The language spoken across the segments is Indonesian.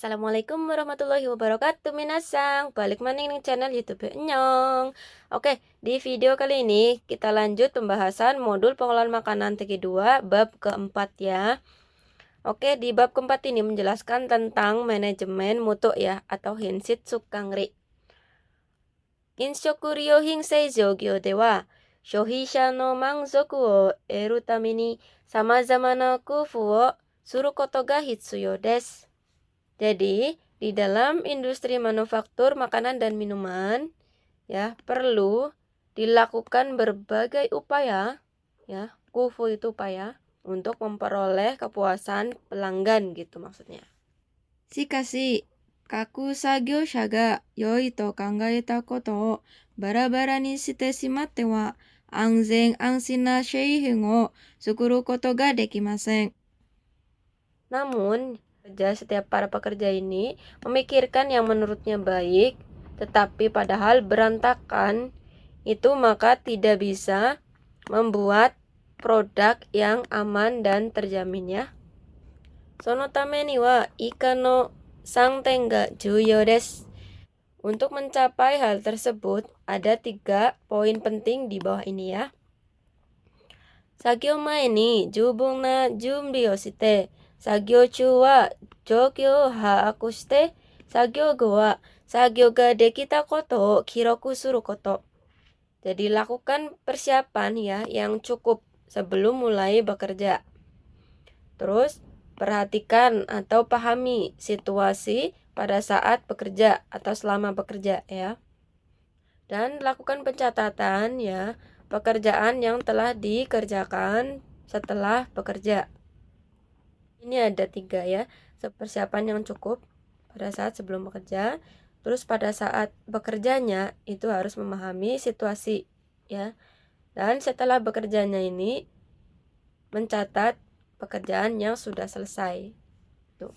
Assalamualaikum warahmatullahi wabarakatuh minasang. Balik maning ning channel YouTube Nyong. Oke, di video kali ini kita lanjut pembahasan modul pengolahan makanan TG2 bab keempat ya. Oke, di bab keempat ini menjelaskan tentang manajemen mutu ya atau Hinsitsu Kangri. Inshoku ryohin seijou gyo de wa shohisha no manzoku o eru tame ni samazama na kufu o suru koto ga hitsuyo desu. Jadi, di dalam industri manufaktur makanan dan minuman, ya, perlu dilakukan berbagai upaya, ya, kufu itu upaya, untuk memperoleh kepuasan pelanggan gitu maksudnya. Shikashi, kaku sagyōsha ga yoi to kangaeta koto o barabara ni shite shimatte wa anzen anshin na sheihin o tsukuru koto ga dekimasen. Namun, setiap para pekerja ini memikirkan yang menurutnya baik, tetapi padahal berantakan, itu maka tidak bisa membuat produk yang aman dan terjamin ya. Sono tame ni wa ika no 3 点が重要desu. Untuk mencapai hal tersebut, ada 3 poin penting di bawah ini ya. Sagyo mae ni jubun na junbi o shite, sagyo chū wa jōgyō o haaku shite, sagyo go wa sagyo ga dekita koto o kiroku suru koto. Jadi lakukan persiapan ya yang cukup sebelum mulai bekerja. Terus perhatikan atau pahami situasi pada saat bekerja atau selama bekerja ya. Dan lakukan pencatatan ya pekerjaan yang telah dikerjakan setelah bekerja. Ini ada 3 ya, persiapan yang cukup pada saat sebelum bekerja. Terus pada saat bekerjanya itu harus memahami situasi ya. Dan setelah bekerjanya ini mencatat pekerjaan yang sudah selesai. Tuh.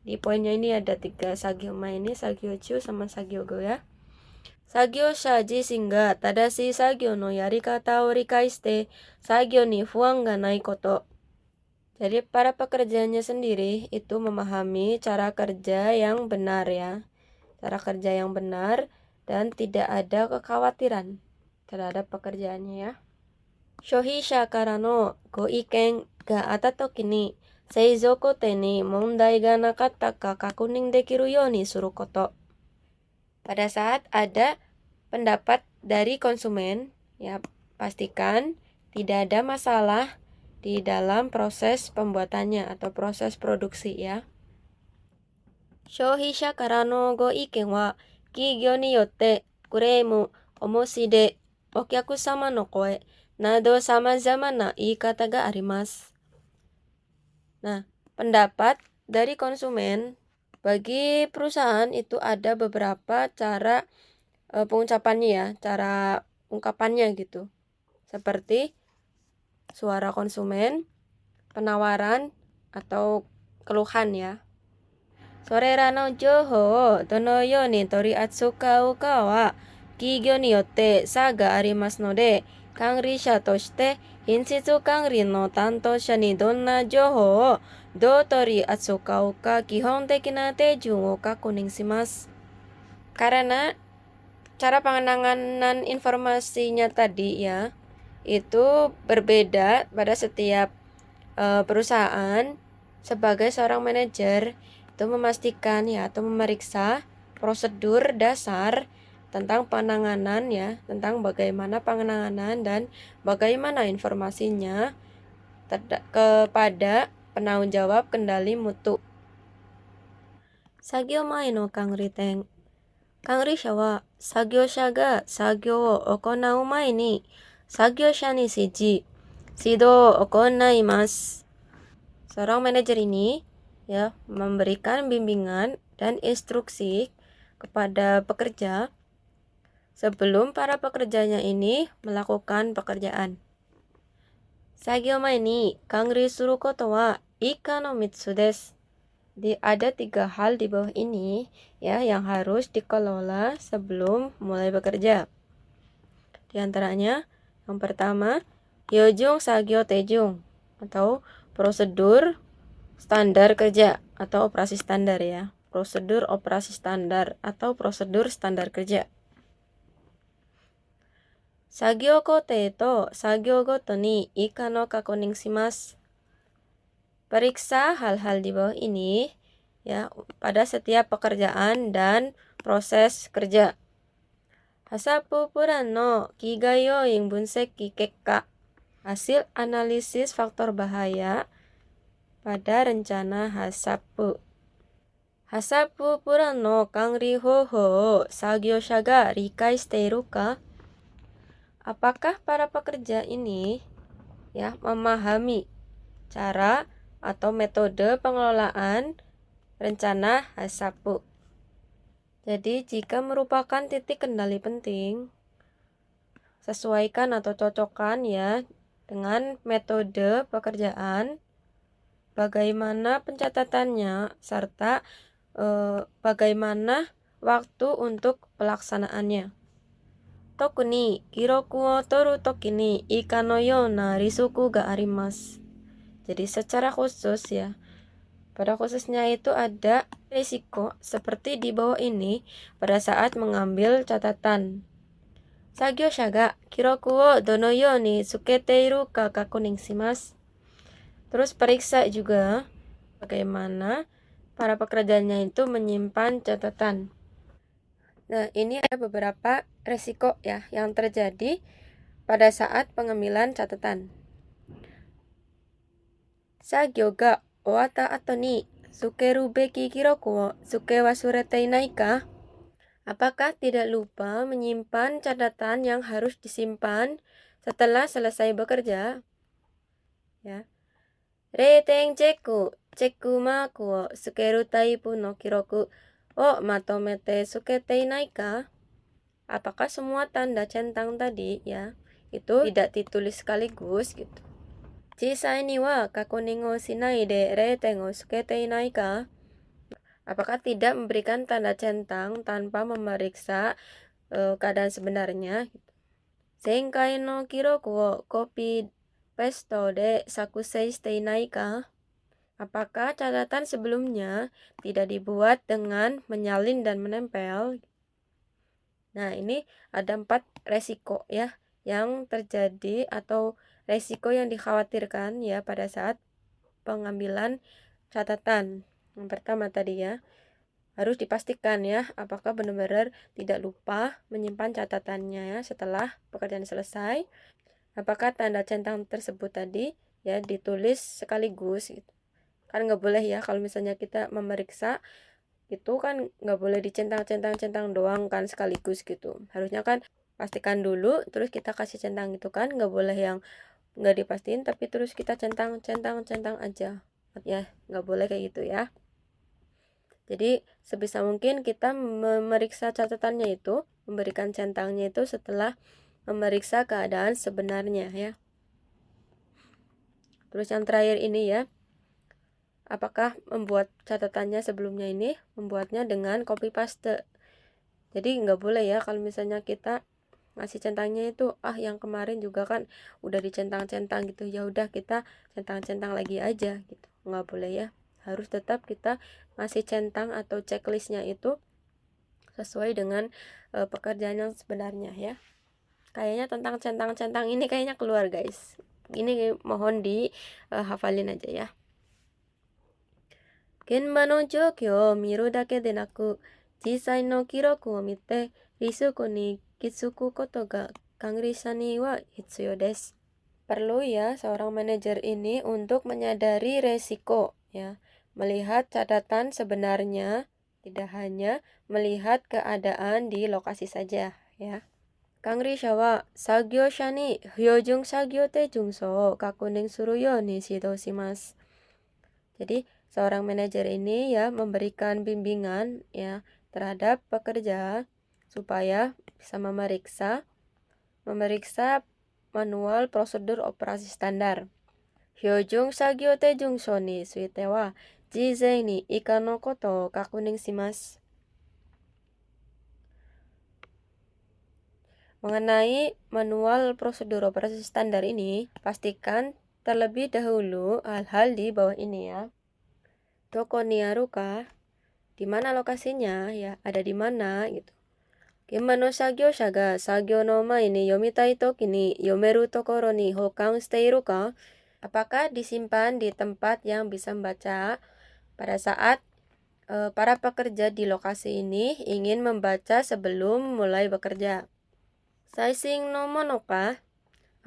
Di poinnya ini ada 3, sagyo ma ini, sagyo chu sama sagyo go ya. Sagyōsha jishin ga tadashi sagyo no yarikata o rikai shite sagyo ni fuan ga nai koto. Jadi para pekerjanya sendiri itu memahami cara kerja yang benar ya. Cara kerja yang benar dan tidak ada kekhawatiran terhadap pekerjaannya ya. Shohisha kara no go iken ga atta toki ni seizou kote ni mondai ga nakatta ka kakunin dekiru you ni suru koto. Pada saat ada pendapat dari konsumen, ya pastikan tidak ada masalah di dalam proses pembuatannya atau proses produksi ya. Shohisha kara no go iken wa kigyo ni yotte kuremu, omoshide, okyakusama no koe nado samazama na iikata ga arimasu. Nah, pendapat dari konsumen bagi perusahaan itu ada beberapa cara pengucapannya ya, cara ungkapannya gitu. Seperti suara konsumen, penawaran, atau keluhan ya. Sorera no jouhou o dono you ni toriatsukau ka wa kigyo ni yotte差がありますので、管理者として品質管理の担当者にどんな情報をどう取り扱うか基本的な手順を確認します. Karena cara penanganan informasinya tadi ya itu berbeda pada setiap perusahaan. Sebagai seorang manajer itu memastikan ya atau memeriksa prosedur dasar tentang penanganan ya, tentang bagaimana penanganan dan bagaimana informasinya kepada penanggung jawab kendali mutu. Sagyo mae no kangriten. Kangrisha wa sagyōsha ga sagyo o okonau mae ni sagyōsha ni shidou o okonaimasu. Seorang manajer ini ya memberikan bimbingan dan instruksi kepada pekerja sebelum para pekerjanya ini melakukan pekerjaan. Sagyo mae ni kangri suru koto wa ika no 3 desu. Ada 3 hal di bawah ini ya yang harus dikelola sebelum mulai bekerja. Di antaranya yang pertama, hyojung sagyo tejung atau prosedur standar kerja atau operasi standar ya. prosedur operasi standar atau prosedur standar kerja. Sagyo kote to sagyo goto ni ika no kakuning shimasu. Periksa hal-hal di bawah ini ya pada setiap pekerjaan dan proses kerja. Hasapu puran no kigai yoin bunseki kekka. Hasil analisis faktor bahaya pada rencana hasapu. Hasapu puran no kangri hoho o sagyosha ga rikai shiteiru ka? Apakah para pekerja ini ya memahami cara atau metode pengelolaan rencana hasapu? Jadi jika merupakan titik kendali penting, sesuaikan atau cocokkan ya dengan metode pekerjaan, bagaimana pencatatannya, serta bagaimana waktu untuk pelaksanaannya. Tokuni kiroku wo toru toki ni ika no yona risuku ga arimasu. Jadi secara khusus ya, pada khususnya itu ada risiko seperti di bawah ini pada saat mengambil catatan. Sagyosha ga kiroku wo dono you ni tsuketeiru ka kakunin shimasu. Terus periksa juga bagaimana para pekerjanya itu menyimpan catatan. Nah, ini ada beberapa resiko ya yang terjadi pada saat pengambilan catatan. Sagyo ga owatta ato ni tsukeru beki kiroku wo tsuke wasurete inai ka? Apakah tidak lupa menyimpan catatan yang harus disimpan setelah selesai bekerja? Ya. Reiten cheku maku wo tsukeru taipu no kiroku o matomete tsukete inai ka? Apakah semua tanda centang tadi ya itu tidak ditulis sekaligus gitu. Jisai ni wa kakunin o shinai de reiten o tsukete inai ka? Apakah tidak memberikan tanda centang tanpa memeriksa keadaan sebenarnya? Senkai no kiroku wo copy paste de sakusei shite inai ka? Apakah catatan sebelumnya tidak dibuat dengan menyalin dan menempel? Nah, ini ada 4 resiko ya yang terjadi atau resiko yang dikhawatirkan ya pada saat pengambilan catatan. Yang pertama tadi ya, harus dipastikan ya apakah benar-benar tidak lupa menyimpan catatannya ya setelah pekerjaan selesai. Apakah tanda centang tersebut tadi ya ditulis sekaligus gitu. Kan nggak boleh ya kalau misalnya kita memeriksa itu kan nggak boleh dicentang-centang doang kan sekaligus gitu. Harusnya kan pastikan dulu terus kita kasih centang gitu kan, nggak boleh yang nggak dipastiin tapi terus kita centang aja ya, nggak boleh kayak gitu ya. Jadi sebisa mungkin kita memeriksa catatannya itu, memberikan centangnya itu setelah memeriksa keadaan sebenarnya ya. Terus yang terakhir ini ya, apakah membuat catatannya sebelumnya ini membuatnya dengan copy paste. Jadi nggak boleh ya kalau misalnya kita ngasih centangnya itu yang kemarin juga kan udah dicentang-centang gitu, ya udah kita centang-centang lagi aja gitu, nggak boleh ya. Harus tetap kita ngasih centang atau checklistnya itu sesuai dengan pekerjaan yang sebenarnya ya. Kayaknya tentang centang-centang ini kayaknya keluar guys, ini mohon di hafalin aja ya. Genba no joukyo o miru dake de naku, jisai no kiroku o mite risuku ni kitsuku koto ga kangrisha ni wa hitsuyo desu. Perlu ya seorang manajer ini untuk menyadari resiko ya, melihat catatan sebenarnya, tidak hanya melihat keadaan di lokasi saja ya. Kangrisha wa sagyosha ni hyojung sagyo teijungso o kakunin suru you ni shidou shimasu. Jadi seorang manajer ini ya memberikan bimbingan ya terhadap pekerja supaya bisa memeriksa manual prosedur operasi standar. Hyojung sagyo teijungso ni suite wa jizei ni ika no koto o kakunin shimasu. Mengenai manual prosedur operasi standar ini, pastikan terlebih dahulu hal-hal di bawah ini ya. Doko ni aru ka? di mana lokasinya, ya, ada di mana gitu. Gemma no sagyosha ga sagyo no mae ni yomitai toki ni yomeru tokoro ni hokan shiteiru ka? Apakah disimpan di tempat yang bisa membaca pada saat para pekerja di lokasi ini ingin membaca sebelum mulai bekerja? Saising no mono ka?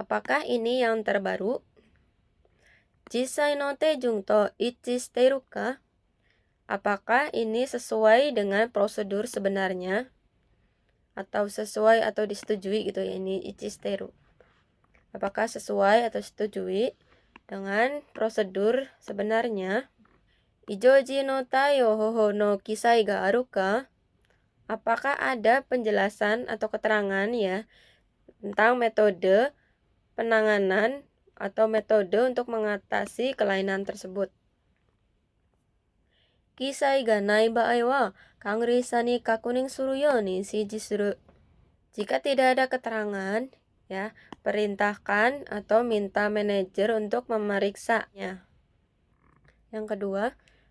Apakah ini yang terbaru? Jisai no teijun to ichi shiteiru ka? Apakah ini sesuai dengan prosedur sebenarnya? Atau sesuai atau disetujui gitu ya, ini ichi shiteiru. Apakah sesuai atau disetujui dengan prosedur sebenarnya? Ijoji no taio hoho no kisai ga aru ka? Apakah ada penjelasan atau keterangan ya tentang metode penanganan atau metode untuk mengatasi kelainan tersebut? Kisai ga nai baai wa kangrisa ni kakunin suru you ni shiji suru. Jika tidak ada keterangan, ya, perintahkan atau minta manajer untuk memeriksanya. Yang kedua,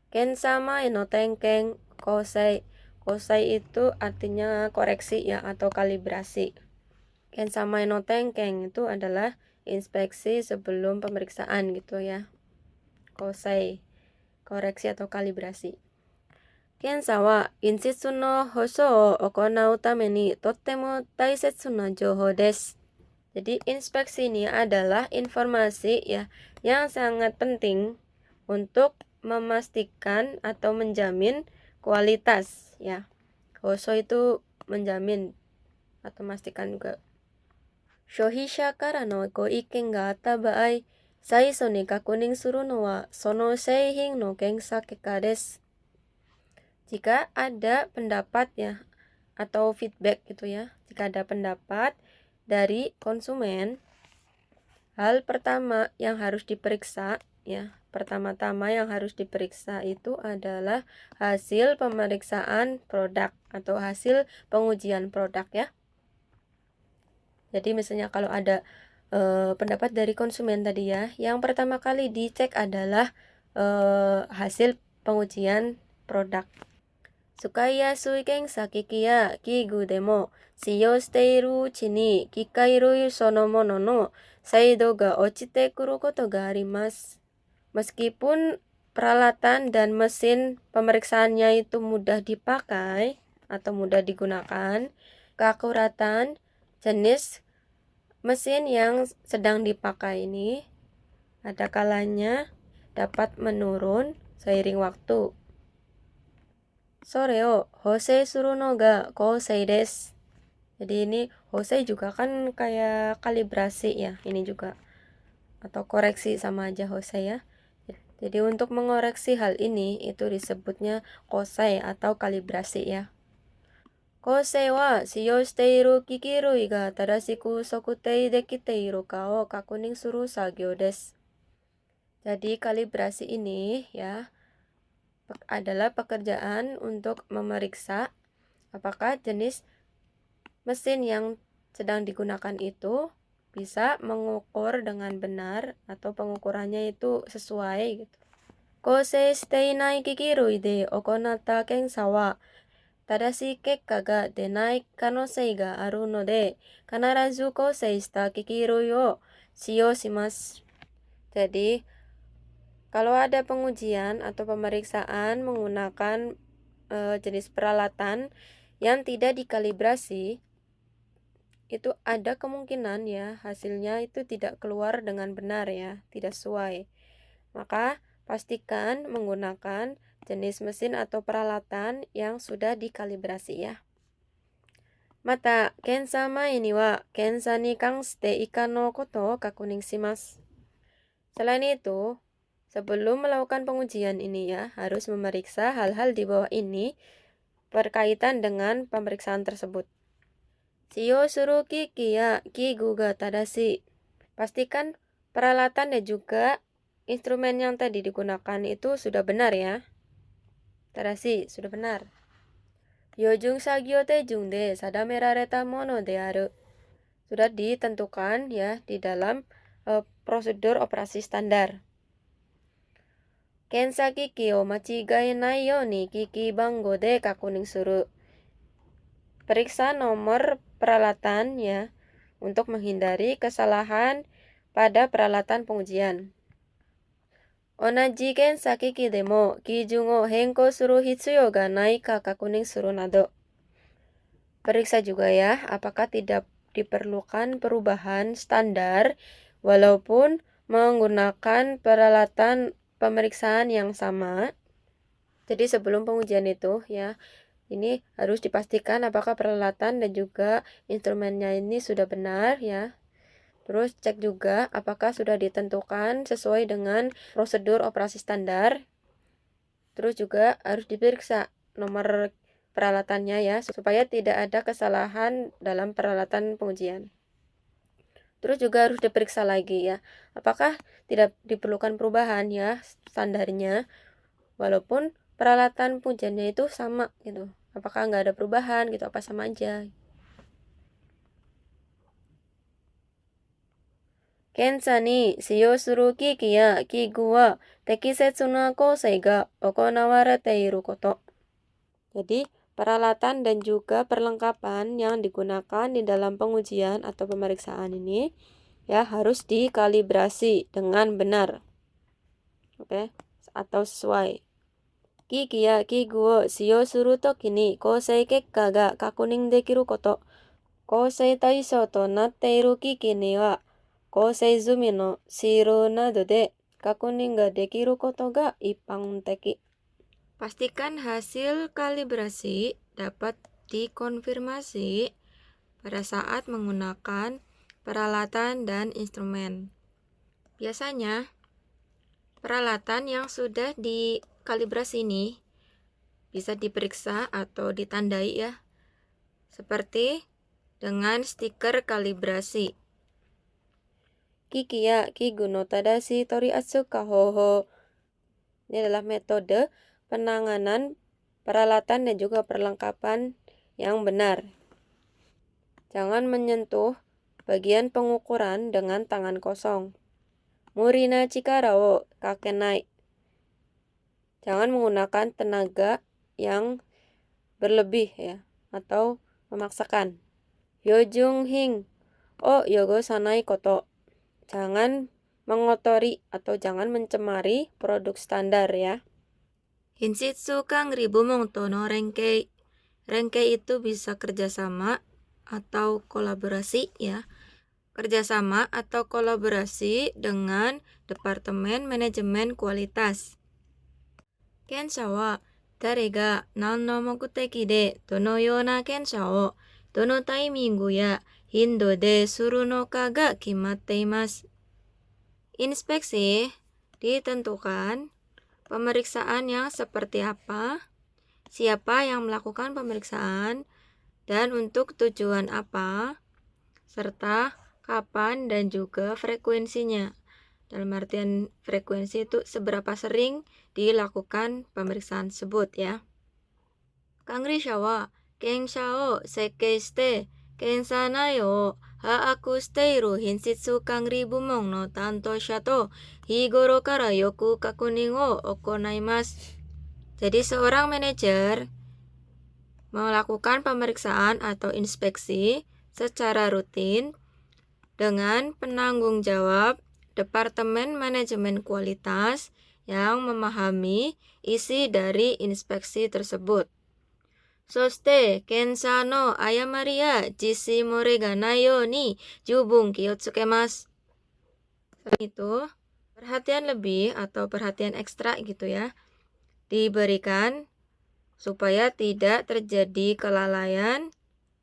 kensama no tenken kosei. Kosei itu artinya koreksi ya atau kalibrasi. Kensama no tenken itu adalah inspeksi sebelum pemeriksaan gitu ya. Kosei, koreksi atau kalibrasi. Kensa wa inshitsu no hosou o okonau tame ni tottemo taisetsu na jouhou desu. Jadi inspeksi ini adalah informasi ya yang sangat penting untuk memastikan atau menjamin kualitas ya. Hoso itu menjamin atau memastikan juga. Shohisha kara no go iken ga atta baai, saiso ni kakunin suru no wa sono seihin no kensa keka desu. Jika ada pendapat ya atau feedback gitu ya. Jika ada pendapat dari konsumen, hal pertama yang harus diperiksa ya, pertama-tama yang harus diperiksa itu adalah hasil pemeriksaan produk atau hasil pengujian produk ya. Jadi misalnya kalau ada pendapat dari konsumen tadi ya, yang pertama kali dicek adalah hasil pengujian produk. Sukai yasui kensa kiki ya kigu demo shiyou shiteiru uchi ni kikai rui sono mono no saido ga ochite kuru koto ga arimasu. Meskipun peralatan dan mesin pemeriksaannya itu mudah dipakai atau mudah digunakan, keakuratan jenis mesin yang sedang dipakai ini ada kalanya dapat menurun seiring waktu. Sore o hosei suru no ga kousei desu. Jadi ini hosei juga kan kayak kalibrasi ya, ini juga atau koreksi sama aja hosei ya. Jadi untuk mengoreksi hal ini itu disebutnya kosei atau kalibrasi ya. Kosei wa shiyou shiteiru kikirui ga tadashiku sokutei dekiteiru ka o kakunin suru sagyo desu. Jadi kalibrasi ini ya adalah pekerjaan untuk memeriksa apakah jenis mesin yang sedang digunakan itu bisa mengukur dengan benar atau pengukurannya itu sesuai gitu. Kousei shite inai kikirui de okonatta kensa wa tadashii kekka ga denai kanosei ga aru no de kanarazu kousei shita kikirui o shiyou shimasu. Jadi kalau ada pengujian atau pemeriksaan menggunakan jenis peralatan yang tidak dikalibrasi, itu ada kemungkinan ya hasilnya itu tidak keluar dengan benar ya, tidak sesuai. Maka pastikan menggunakan jenis mesin atau peralatan yang sudah dikalibrasi ya. Mata, kensa mae ni wa kensa ni kanshite ika no koto o kakunin shimasu. Selain itu, sebelum melakukan pengujian ini ya, harus memeriksa hal-hal di bawah ini berkaitan dengan pemeriksaan tersebut. Shiyou suru kiki ya kigu ga tadashi. Pastikan peralatan dan juga instrumen yang tadi digunakan itu sudah benar ya. Tadashi, sudah benar. Yojung sagyo teijun de sadamerareta mono de aru. Sudah ditentukan ya di dalam prosedur operasi standar. Kensa kiki o machigai nai you ni kiki bango de kakuning suru. Periksa nomor peralatan ya untuk menghindari kesalahan pada peralatan pengujian. Onaji kensa kiki demo kijun o henkou suru hitsuyou ga nai ka kakuning suru nado. Periksa juga ya apakah tidak diperlukan perubahan standar walaupun menggunakan peralatan pemeriksaan yang sama. Jadi sebelum pengujian itu ya, ini harus dipastikan apakah peralatan dan juga instrumennya ini sudah benar ya. Terus cek juga apakah sudah ditentukan sesuai dengan prosedur operasi standar. Terus juga harus diperiksa nomor peralatannya ya, supaya tidak ada kesalahan dalam peralatan pengujian. Terus juga harus diperiksa lagi ya, apakah tidak diperlukan perubahan ya standarnya, walaupun peralatan pengujiannya itu sama gitu. Apakah nggak ada perubahan gitu, apa sama aja. Kensa ni shiyou suru kiki ya kigu wa tekisetsu na kousei ga okonawarete iru koto. Jadi, peralatan dan juga perlengkapan yang digunakan di dalam pengujian atau pemeriksaan ini ya harus dikalibrasi dengan benar. Oke, atau sesuai. Kiki ya kigu wo shiyou suru toki ni kousei kekka ga kakunin dekiru koto. Kousei taishou to natte iru kiki ni wa kousei zumi no shiro nado de kakunin ga dekiru koto ga ippanteki. Pastikan hasil kalibrasi dapat dikonfirmasi pada saat menggunakan peralatan dan instrumen. Biasanya, peralatan yang sudah dikalibrasi ini bisa diperiksa atau ditandai ya, seperti dengan stiker kalibrasi. Kiki ya kigu no tadashi toriatsu ka hoho. Ini adalah metode penanganan peralatan dan juga perlengkapan yang benar. Jangan menyentuh bagian pengukuran dengan tangan kosong. Murina chikara wo kakenai. Jangan menggunakan tenaga yang berlebih ya atau memaksakan. Hyojung hing o yogosanai koto. Jangan mengotori atau jangan mencemari produk standar ya. Hinshitsu kangri bumong to no renkei. Renkei itu bisa kerjasama atau kolaborasi ya. Kerjasama atau kolaborasi dengan Departemen Manajemen Kualitas. Kensha wa dare ga nan no mokuteki de dono yona kensha o dono taimingu ya hindo de suru no ka ga kimatte imasu. Inspeksi ditentukan pemeriksaan yang seperti apa, siapa yang melakukan pemeriksaan, dan untuk tujuan apa, serta kapan dan juga frekuensinya. Dalam artian frekuensi itu seberapa sering dilakukan pemeriksaan tersebut ya. Kangrisha wa kensha o sekkei shite kensa nai o haaku shiteiru hinshitsu kangri bumong no tantosha to higoro kara yoku kakunin o okonaimasu. Jadi seorang manajer melakukan pemeriksaan atau inspeksi secara rutin dengan penanggung jawab Departemen Manajemen Kualitas yang memahami isi dari inspeksi tersebut. Soshite kensha no ayamari ya jisshi more ga nai you ni jubun kiyotsukemasu. Selain itu, perhatian lebih atau perhatian ekstra gitu ya diberikan supaya tidak terjadi kelalaian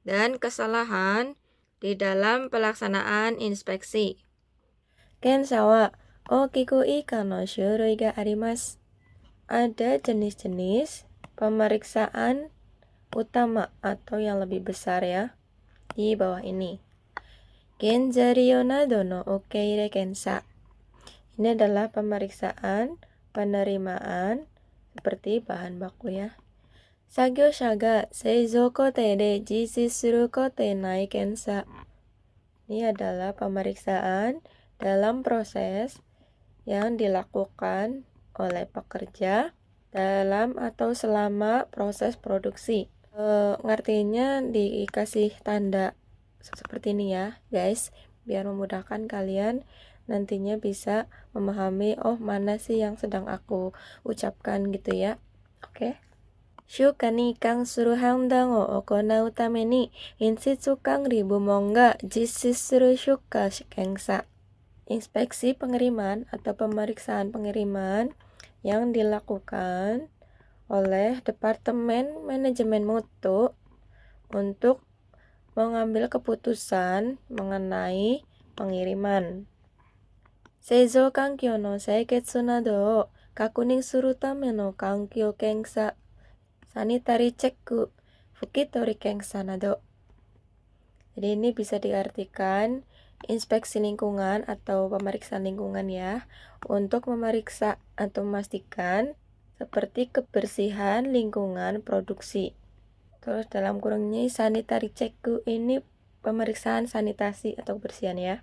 dan kesalahan di dalam pelaksanaan inspeksi. Kensha wa okiku ika no shurui ga arimasu. Ada jenis-jenis pemeriksaan utama atau yang lebih besar ya di bawah ini. Genzario nado no okeire kensha. Ini adalah pemeriksaan penerimaan seperti bahan baku ya. Sagyosha ga seizou kote de jisshi suru kote nai kensha. Ini adalah pemeriksaan dalam proses yang dilakukan oleh pekerja dalam atau selama proses produksi. Ngertinya dikasih tanda seperti ini ya guys, biar memudahkan kalian nantinya bisa memahami oh mana sih yang sedang aku ucapkan gitu ya. Oke. Shuka ni ikang suru handang o okonau tame ni inshitsu kangri bumon ga jisshi suru shuka kengsa. Inspeksi pengiriman atau pemeriksaan pengiriman yang dilakukan oleh Departemen Manajemen Mutu untuk mengambil keputusan mengenai pengiriman. Seizou kankyo no seiketsu nado o kakunin suru tame no kankyo kengsa, sanitary check, fukitori kengsa nado. Jadi ini bisa diartikan inspeksi lingkungan atau pemeriksaan lingkungan ya, untuk memeriksa atau memastikan seperti kebersihan lingkungan produksi. Terus dalam kurungnya sanitary check ini pemeriksaan sanitasi atau kebersihan ya.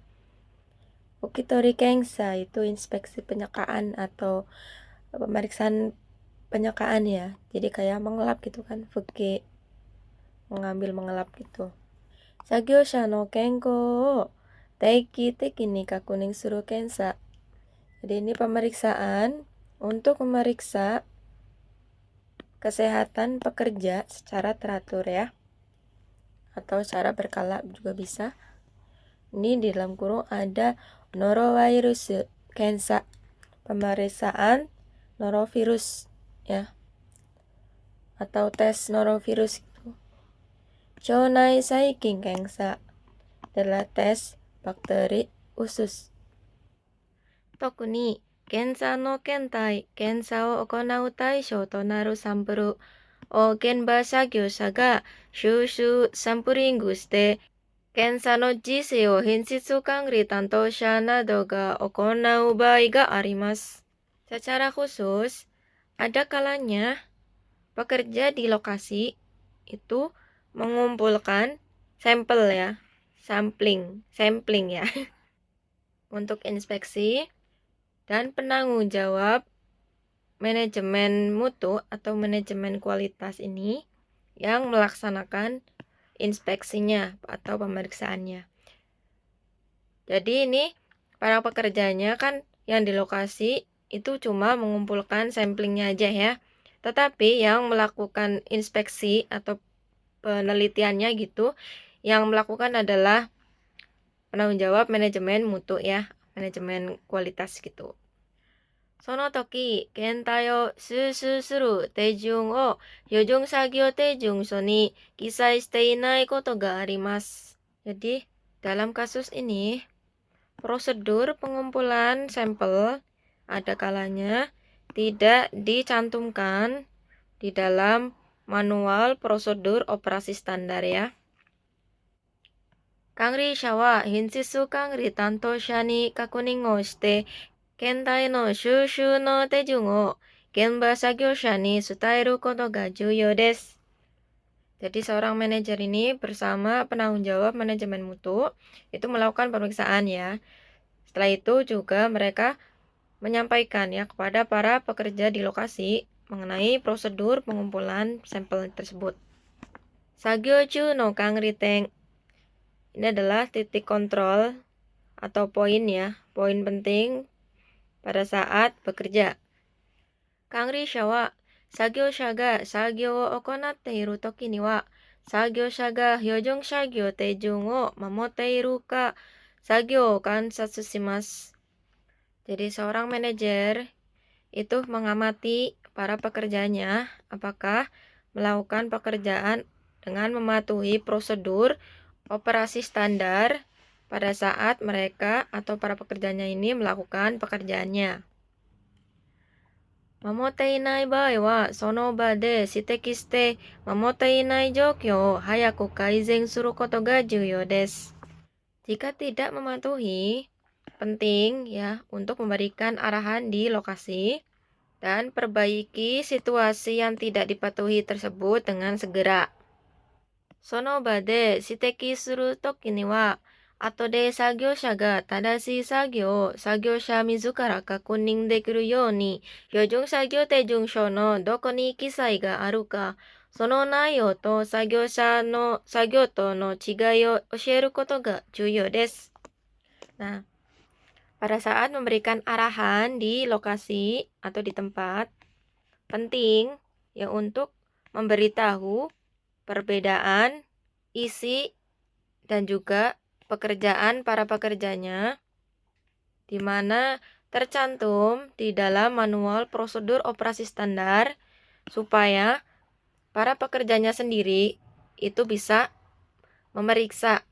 Fukitori kengsa itu inspeksi penyekaan atau pemeriksaan penyekaan ya. Jadi kayak mengelap gitu kan, fuki mengambil mengelap gitu. Sagyosha no kenko o teiki teki ni kakunin suru kensa. Jadi ini pemeriksaan untuk memeriksa kesehatan pekerja secara teratur ya, atau secara berkala juga bisa. Ini di dalam kurung ada norovirus kensa, pemeriksaan norovirus ya, atau tes norovirus itu. Chonai saikin kensa adalah tes bakteri usus. Tokuni 検査の検体、検査を行う対象となるサンプルを現場作業者が収集、サンプリングして、検査の実施を品質管理担当者などが行う場合があります。Secara khusus, ada kalanya pekerja di lokasi itu mengumpulkan sampel ya, sampling ya, untuk inspeksi. Dan penanggung jawab manajemen mutu atau manajemen kualitas ini yang melaksanakan inspeksinya atau pemeriksaannya. Jadi ini para pekerjanya kan yang di lokasi itu cuma mengumpulkan samplingnya aja ya. Tetapi yang melakukan inspeksi atau penelitiannya gitu, yang melakukan adalah penanggung jawab manajemen mutu ya, manajemen kualitas gitu. その時、検体を収集する手順を標準作業手順書に記載していないことがあります。Jadi, dalam kasus ini, prosedur pengumpulan sampel ada kalanya tidak dicantumkan di dalam manual prosedur operasi standar ya. Kangrisha wa hinshitsu kangri tantosha ni kakunin o shite 検体の収集の手順を現場作業者に伝えることが重要です。Jadi seorang manajer ini bersama penanggung jawab manajemen mutu itu melakukan pemeriksaan ya. Setelah itu juga mereka menyampaikan ya kepada para pekerja di lokasi mengenai prosedur pengumpulan sampel tersebut. Sagyochu no kangriteng. Ini adalah titik kontrol atau poin ya, poin penting pada saat bekerja. Kangrisha wa sagyosha ga sagyo o okonatte iru toki ni wa sagyosha ga hyojun sagyo teijun o mamotte iru ka sagyo o kansatsu shimasu. Jadi seorang manajer itu mengamati para pekerjanya apakah melakukan pekerjaan dengan mematuhi prosedur operasi standar pada saat mereka atau para pekerjanya ini melakukan pekerjaannya. Mamotte inai bae wa sono ba de shiteki shite mamotte inai joukyo o hayaku kaizen suru koto ga juyou desu. Jika tidak mematuhi, penting ya untuk memberikan arahan di lokasi dan perbaiki situasi yang tidak dipatuhi tersebut dengan segera. その場で指摘するときには後で作業者が正しい作業を作業者自ら確認できるように、標準作業手順書のどこに記載があるか、その内容と作業者の作業との違いを教えることが重要です。Nah, pada saat memberikan arahan di lokasi atau di tempat, penting ya untuk memberitahu perbedaan isi dan juga pekerjaan para pekerjanya, di mana tercantum di dalam manual prosedur operasi standar, supaya para pekerjanya sendiri itu bisa memeriksa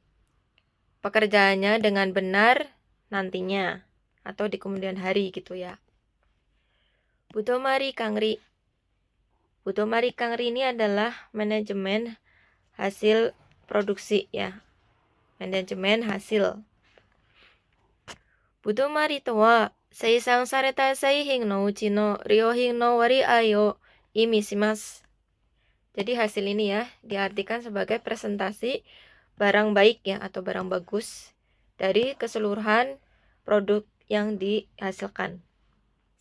pekerjaannya dengan benar nantinya atau di kemudian hari gitu ya. Budomari Kangri. Budomari Kangri ini adalah manajemen hasil produksi ya. Manajemen hasil. Budomari to wa seisang sareta seihin no uchi no ryohin no wariai o imi shimasu. Jadi hasil ini ya diartikan sebagai presentasi barang baik ya atau barang bagus dari keseluruhan produk yang dihasilkan.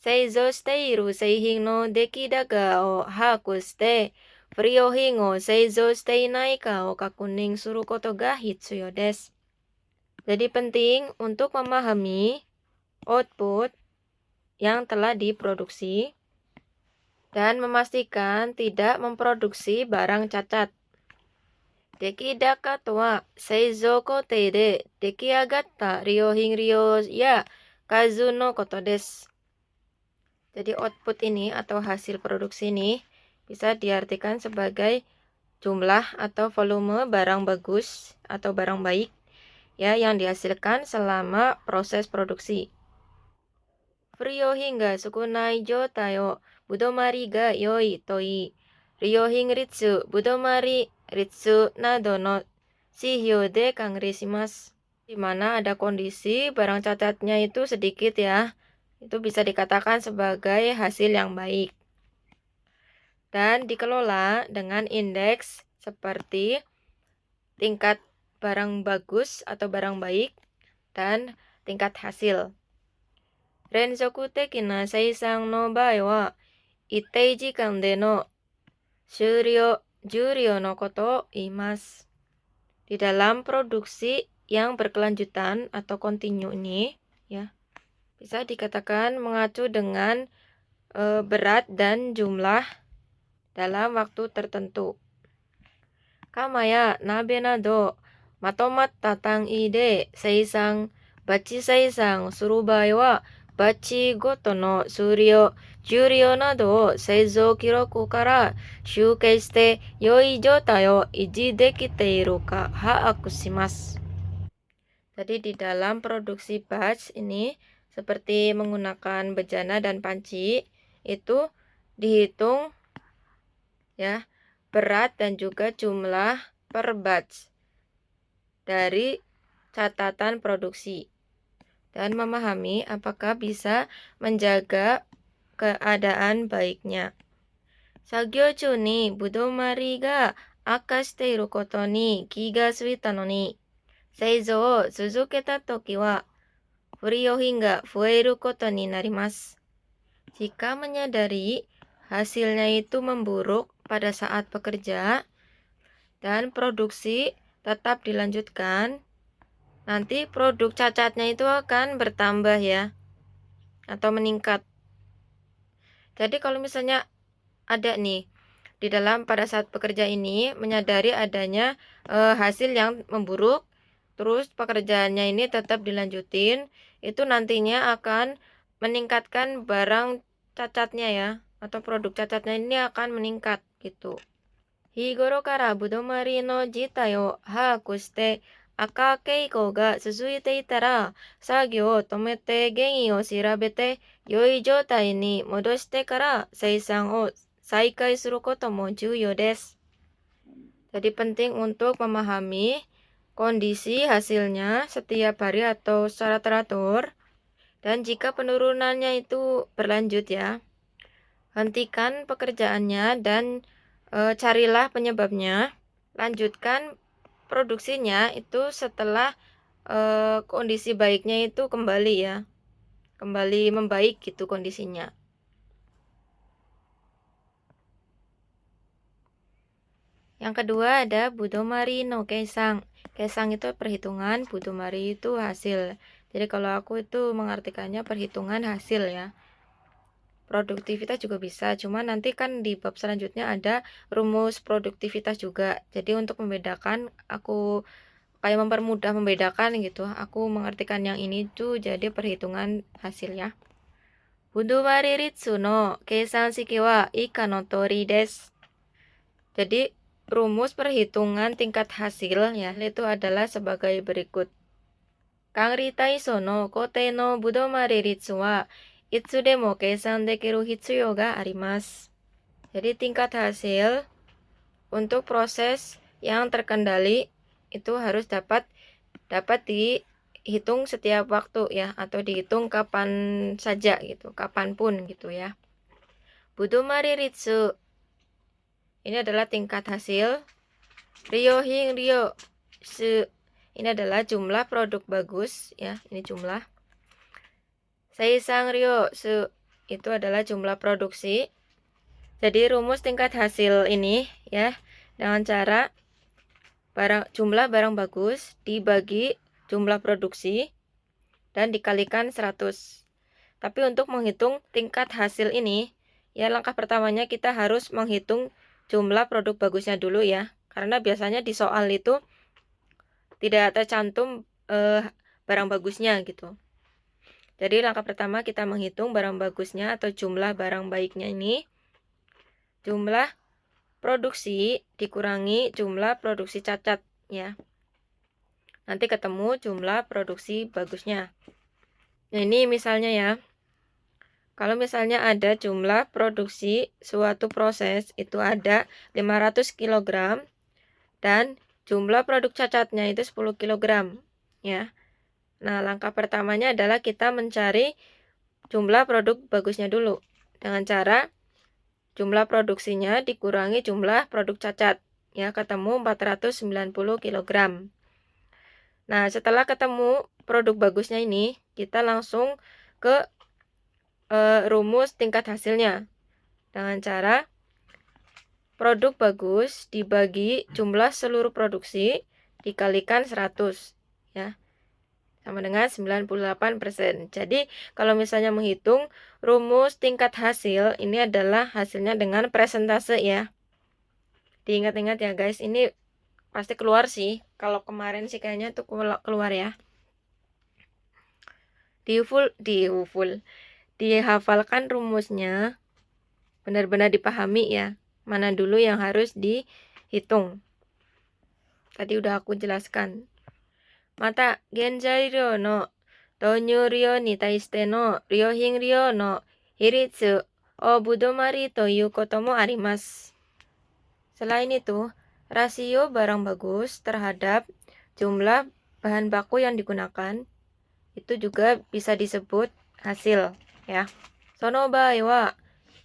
Seizou shiteiru seihin no deki daga o haku shite, furyohin o seizou shite inai ka o kakunin suru koto ga hitsuyo desu. Jadi penting untuk memahami output yang telah diproduksi dan memastikan tidak memproduksi barang cacat. Deki daka to wa seizou koutei de dekiagatta ryohin ryo ya kazu no koto desu. Jadi output ini atau hasil produksi ini bisa diartikan sebagai jumlah atau volume barang bagus atau barang baik ya yang dihasilkan selama proses produksi. Furyohin ga sukunai joutai o budomari ga yoi to ii, ryohin ritsu, budomari ritsu nado no shihyo de kangri shimasu. Di mana ada kondisi barang cacatnya itu sedikit ya, itu bisa dikatakan sebagai hasil yang baik. Dan dikelola dengan indeks seperti tingkat barang bagus atau barang baik dan tingkat hasil. Rensoku teki na seisang no bae wa ittei jikan de no shuryo juryo no koto o iimasu. Di dalam produksi yang berkelanjutan atau kontinu ini ya bisa dikatakan mengacu dengan berat dan jumlah dalam waktu tertentu. Kamaya nabe nado matomatta tan'i de seisang bachi seisang suru bae wa bachi goto no suryo juryo nado o seizou kiroku kara shukei shite yoi joutai o iji dekiteiru ka haaku shimasu. Jadi di dalam produksi batch ini seperti menggunakan bejana dan panci itu dihitung ya berat dan juga jumlah per batch dari catatan produksi dan memahami apakah bisa menjaga keadaan baiknya. Sagyo ni budomari ga aka shiteiru koto ni ki ga suita no ni seizou o tsuzuketa toki wa furyohin ga fueru koto ni narimasu. Jika menyadari hasilnya itu memburuk pada saat bekerja dan produksi tetap dilanjutkan, nanti produk cacatnya itu akan bertambah ya atau meningkat. Jadi kalau misalnya ada nih di dalam pada saat bekerja ini menyadari adanya hasil yang memburuk, terus pekerjaannya ini tetap dilanjutin, itu nantinya akan meningkatkan barang cacatnya ya atau produk cacatnya ini akan meningkat gitu. Higoro kara budomari no jitai o haku shite aka keikou ga tsuzuite itara sagyo o tomete gein o shirabete yoi joutai ni modoshite kara seisan o saikai suru koto mo juyo desu. Jadi penting untuk memahami kondisi hasilnya setiap hari atau secara teratur, dan jika penurunannya itu berlanjut ya, hentikan pekerjaannya dan carilah penyebabnya. Lanjutkan produksinya itu setelah kondisi baiknya itu kembali ya, kembali membaik gitu kondisinya. Yang kedua ada Budomari no Keisang. Keisang itu perhitungan, Budomari itu hasil. Jadi kalau aku itu mengartikannya perhitungan hasil ya. Produktivitas juga bisa, cuma nanti kan di bab selanjutnya ada rumus produktivitas juga. Jadi untuk membedakan, aku kayak mempermudah membedakan gitu. Aku mengartikan yang ini tuh jadi perhitungan hasil ya. Budomari ritsu no keisan shiki wa ika no tori desu. Jadi rumus perhitungan tingkat hasil ya itu adalah sebagai berikut. Kangri taiso no kote no budomari ritsu wa itsudemo keisan dekiru hitsuyo ga arimasu. Jadi tingkat hasil untuk proses yang terkendali itu harus dapat dihitung setiap waktu ya, atau dihitung kapan saja gitu, kapanpun gitu ya. Budomari ritsu ini adalah tingkat hasil. Ryohin ryo su ini adalah jumlah produk bagus ya, ini jumlah. Seisang ryo su itu adalah jumlah produksi. Jadi rumus tingkat hasil ini ya dengan cara jumlah barang bagus dibagi jumlah produksi dan dikalikan 100. Tapi untuk menghitung tingkat hasil ini ya langkah pertamanya kita harus menghitung jumlah produk bagusnya dulu ya, karena biasanya di soal itu tidak tercantum barang bagusnya gitu. Jadi langkah pertama kita menghitung barang bagusnya atau jumlah barang baiknya ini. Jumlah produksi dikurangi jumlah produksi cacat ya. Nanti ketemu jumlah produksi bagusnya. Nah ini misalnya ya. Kalau misalnya ada jumlah produksi suatu proses itu ada 500 kg dan jumlah produk cacatnya itu 10 kg ya. Nah, langkah pertamanya adalah kita mencari jumlah produk bagusnya dulu dengan cara jumlah produksinya dikurangi jumlah produk cacat ya, ketemu 490 kg. Nah, setelah ketemu produk bagusnya ini, kita langsung ke rumus tingkat hasilnya dengan cara produk bagus dibagi jumlah seluruh produksi dikalikan 100 ya, sama dengan 98%. Jadi kalau misalnya menghitung rumus tingkat hasil ini adalah hasilnya dengan persentase ya. Diingat-ingat ya guys, ini pasti keluar sih. Kalau kemarin sih kayaknya itu keluar ya. Dihafalkan rumusnya, benar-benar dipahami ya, mana dulu yang harus dihitung. Tadi udah aku jelaskan. Mata genjai ryo no donyū ryo ni taishite no ryohin ryo no hiritsu o budomari toyu koto mo arimasu. Selain itu, rasio barang bagus terhadap jumlah bahan baku yang digunakan itu juga bisa disebut hasil ya. Sono bae wa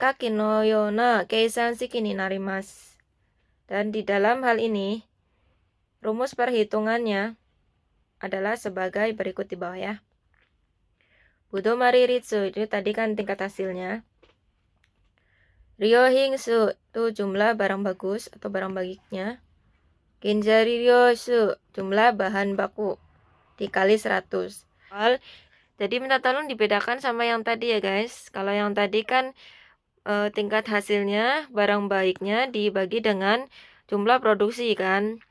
kaki no yona keisan shiki ni narimasu. Dan di dalam hal ini rumus perhitungannya adalah sebagai berikut di bawah ya. Budomari ritsu itu tadi kan tingkat hasilnya. Ryohin su itu jumlah barang bagus atau barang baiknya. Genjari ryo su jumlah bahan baku dikali 100. Jadi minta tolong dibedakan sama yang tadi ya guys. Kalau yang tadi kan tingkat hasilnya barang baiknya dibagi dengan jumlah produksi kan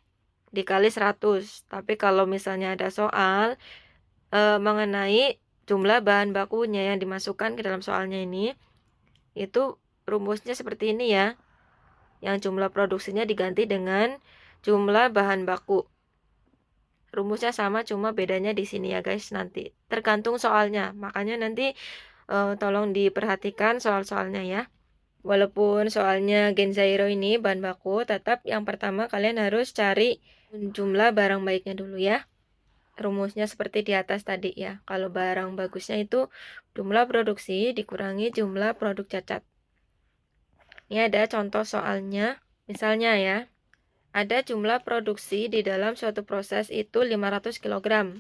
dikali 100. Tapi kalau misalnya ada soal mengenai jumlah bahan bakunya yang dimasukkan ke dalam soalnya ini, itu rumusnya seperti ini ya. Yang jumlah produksinya diganti dengan jumlah bahan baku. Rumusnya sama, cuma bedanya di sini ya guys, nanti tergantung soalnya. Makanya nanti tolong diperhatikan soal-soalnya ya. Walaupun soalnya genzairo ini bahan baku, tetap yang pertama kalian harus cari jumlah barang baiknya dulu ya. Rumusnya seperti di atas tadi ya. Kalau barang bagusnya itu jumlah produksi dikurangi jumlah produk cacat. Ini ada contoh soalnya. Misalnya ya, ada jumlah produksi di dalam suatu proses itu 500 kg.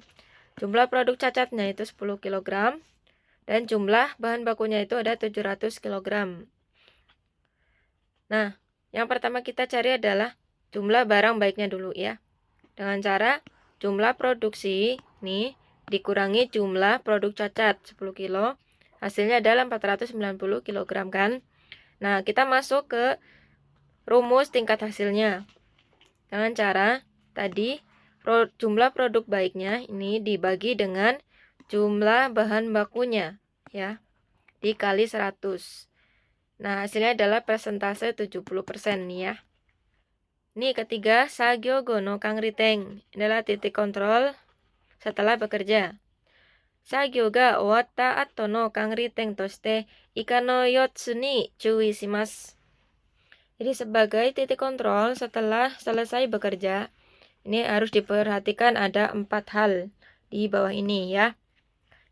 Jumlah produk cacatnya itu 10 kg dan jumlah bahan bakunya itu ada 700 kg. Nah, yang pertama kita cari adalah jumlah barang baiknya dulu ya. Dengan cara jumlah produksi nih dikurangi jumlah produk cacat 10 kilo, hasilnya adalah 490 kg kan. Nah, kita masuk ke rumus tingkat hasilnya. Dengan cara tadi jumlah produk baiknya ini dibagi dengan jumlah bahan bakunya ya, dikali 100. Nah, hasilnya adalah persentase 70% nih ya. Ini ketiga, sagyo go no kangriteng adalah titik kontrol setelah bekerja. Sagyo ga owatta ato no kangriteng toshite ika no yotsu ni chui shimasu. Jadi sebagai titik kontrol setelah selesai bekerja, ini harus diperhatikan ada 4 hal di bawah ini ya.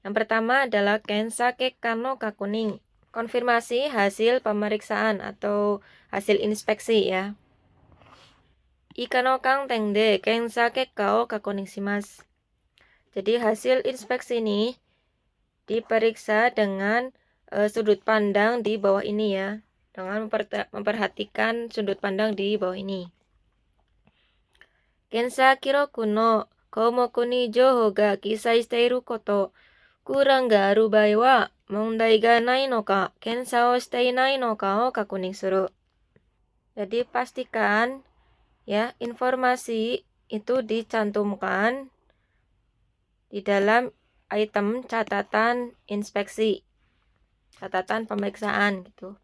Yang pertama adalah kensa kekka no kakuning, konfirmasi hasil pemeriksaan atau hasil inspeksi ya. Ika no kangteng de kensa kekka o kakuning shimasu. Jadi hasil inspeksi ini diperiksa dengan sudut pandang di bawah ini ya, dengan memperhatikan sudut pandang di bawah ini. Kensa kiroku no koumoku ni jouhou ga kisai shite iru koto, kurang ga aru bae wa mondai ga nai no ka, kensa o shite inai no ka o kakunin suru. Jadi pastikan ya informasi itu dicantumkan di dalam item catatan inspeksi, catatan pemeriksaan gitu.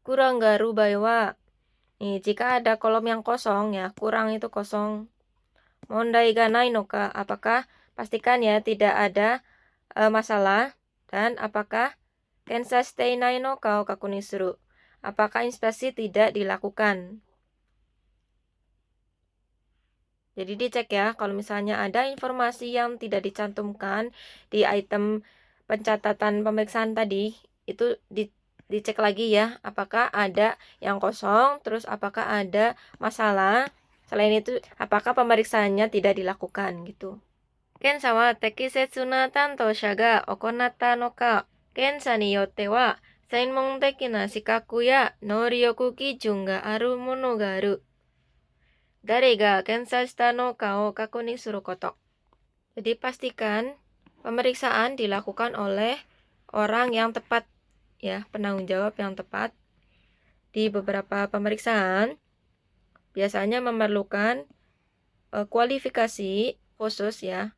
Kurang ga aru bae wa, nih jika ada kolom yang kosong ya, kurang itu kosong. Mondai ga nai no ka, apakah pastikan ya tidak ada masalah. Dan apakah kensa shite inai no ka o kakunin suru, apakah inspeksi tidak dilakukan. Jadi dicek ya, kalau misalnya ada informasi yang tidak dicantumkan di item pencatatan pemeriksaan tadi, itu dicek lagi ya, apakah ada yang kosong, terus apakah ada masalah. Selain itu, apakah pemeriksaannya tidak dilakukan gitu. Kensa wa tekisetsu na tantōsha ga okonatta no ka, kensa ni yotte wa senmon teki na shikaku ya noryoku kijun ga aru mono ga aru. Dare ga kensa shita no ka o kakunin suru koto. Jadi pastikan pemeriksaan dilakukan oleh orang yang tepat ya, penanggung jawab yang tepat. Di beberapa pemeriksaan biasanya memerlukan kualifikasi khusus ya,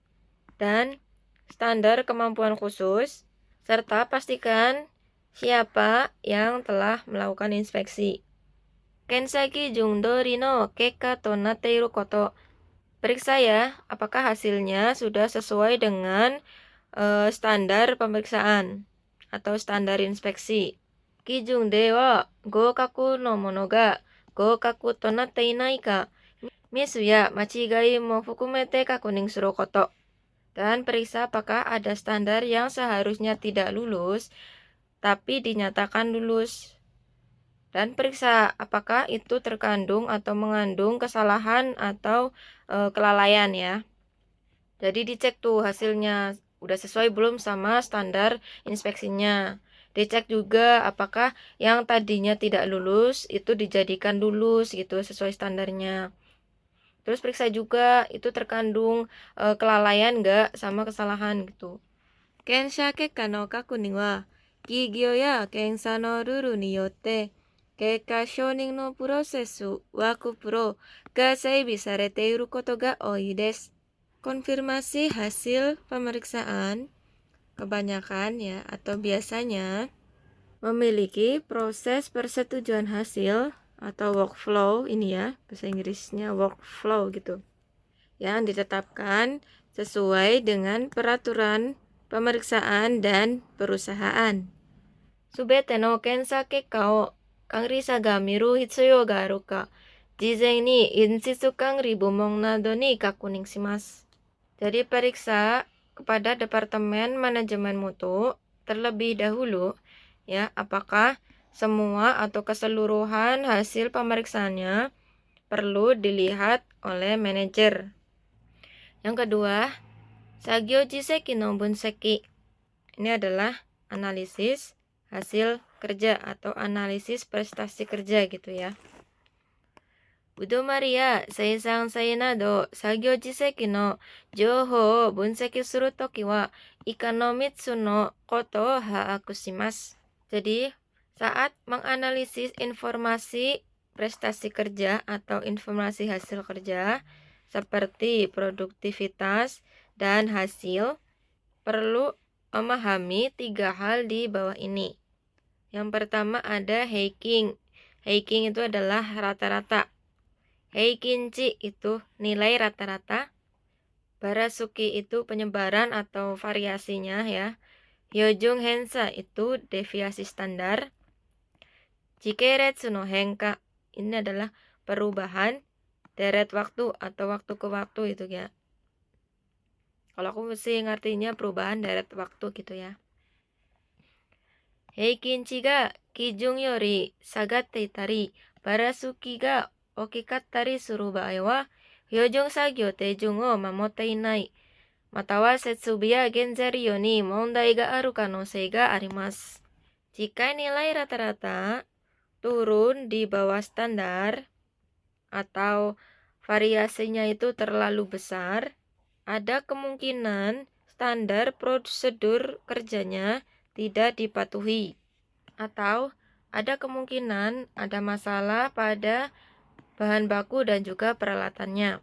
dan standar kemampuan khusus, serta pastikan siapa yang telah melakukan inspeksi. Kensa kijun dori no kekka to natte iru koto. Periksa ya, apakah hasilnya sudah sesuai dengan standar pemeriksaan atau standar inspeksi. Kijun de wa goukaku no mono ga goukaku to natte inai ka, misu ya machigai mo fukumete kakunin suru koto. Dan periksa apakah ada standar yang seharusnya tidak lulus tapi dinyatakan lulus. Dan periksa apakah itu terkandung atau mengandung kesalahan atau kelalaian ya. Jadi dicek tuh hasilnya udah sesuai belum sama standar inspeksinya. Dicek juga apakah yang tadinya tidak lulus itu dijadikan lulus gitu sesuai standarnya. Terus periksa juga itu terkandung kelalaian enggak sama kesalahan gitu. Kensha kekka no kakunin wa kigyo ya kensa no ruru ni yotte keikka shounin no prosesu workflow ga seibei sarete iru koto ga oi desu. Konfirmasi hasil pemeriksaan kebanyakan ya atau biasanya memiliki proses persetujuan hasil atau workflow, ini ya bahasa Inggrisnya workflow gitu, yang ditetapkan sesuai dengan peraturan pemeriksaan dan perusahaan. Subete no kensa kekka o kangrisa ga miru hitsuyou ga aru ka, jizen ni inshitsu kangri bumon nado ni kakunin shimasu. Jadi periksa kepada Departemen Manajemen Mutu terlebih dahulu ya, apakah semua atau keseluruhan hasil pemeriksaannya perlu dilihat oleh manajer. Yang kedua, Sagyo Jiseki no Bunseki. Ini adalah analisis hasil kerja atau analisis prestasi kerja gitu ya. Udumari ya seisansai nado sagyo jiseki no jouhou o bunseki suru toki wa ika no mitsu no koto o haaku shimasu. Jadi, saat menganalisis informasi prestasi kerja atau informasi hasil kerja seperti produktivitas dan hasil, perlu memahami 3 hal di bawah ini. Yang pertama ada heiking. Heiking itu adalah rata-rata. Heikinchi itu nilai rata-rata. Barasuki itu penyebaran atau variasinya ya. Hyojung hensa itu deviasi standar. Jikeretsu no henka ini adalah perubahan deret waktu atau waktu ke waktu itu ya. Kalau aku mesti ngertinya perubahan deret waktu gitu ya. Heikinchi ga kijun yori sagatte itari, barasuki ga okikattari suru bae wa, hyojung sagyo teijun o mamotte inai, mata wa setsubi ya genzariyo ni mondai ga aru kanosei ga arimasu. Jika nilai rata-rata turun di bawah standar atau variasinya itu terlalu besar, ada kemungkinan standar prosedur kerjanya tidak dipatuhi, atau ada kemungkinan ada masalah pada bahan baku dan juga peralatannya.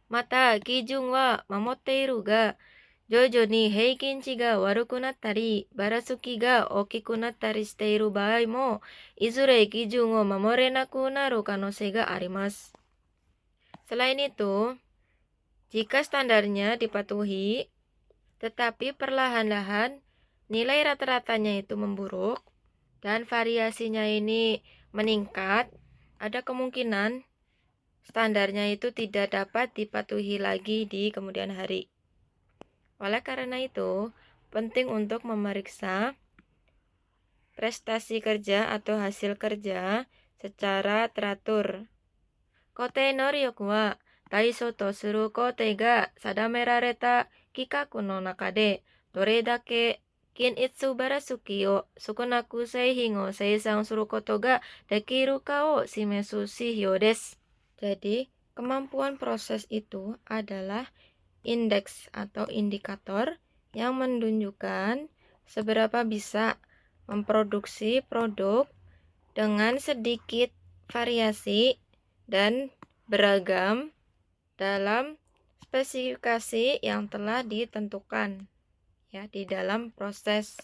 Mata kijun wa mamotteiru ga jojo ni heikinchi ga waruku nattari barasuki ga okiku nattari shiteiru baai mo izure kijun o mamorenaku naru kanosei ga arimasu. Selain itu, jika standarnya dipatuhi tetapi perlahan-lahan nilai rata-ratanya itu memburuk dan variasinya ini meningkat, ada kemungkinan standarnya itu tidak dapat dipatuhi lagi di kemudian hari. Oleh karena itu, penting untuk memeriksa prestasi kerja atau hasil kerja secara teratur. Kotei noryoku wa taisho to suru kotei ga sadamerareta kikaku no naka de dore dake kinitsu barasuki o sukunaku seihin o seisan suru koto ga dekiru ka o shimesu shihyo desu. Jadi, kemampuan proses itu adalah indeks atau indikator yang menunjukkan seberapa bisa memproduksi produk dengan sedikit variasi dan beragam dalam spesifikasi yang telah ditentukan ya di dalam proses.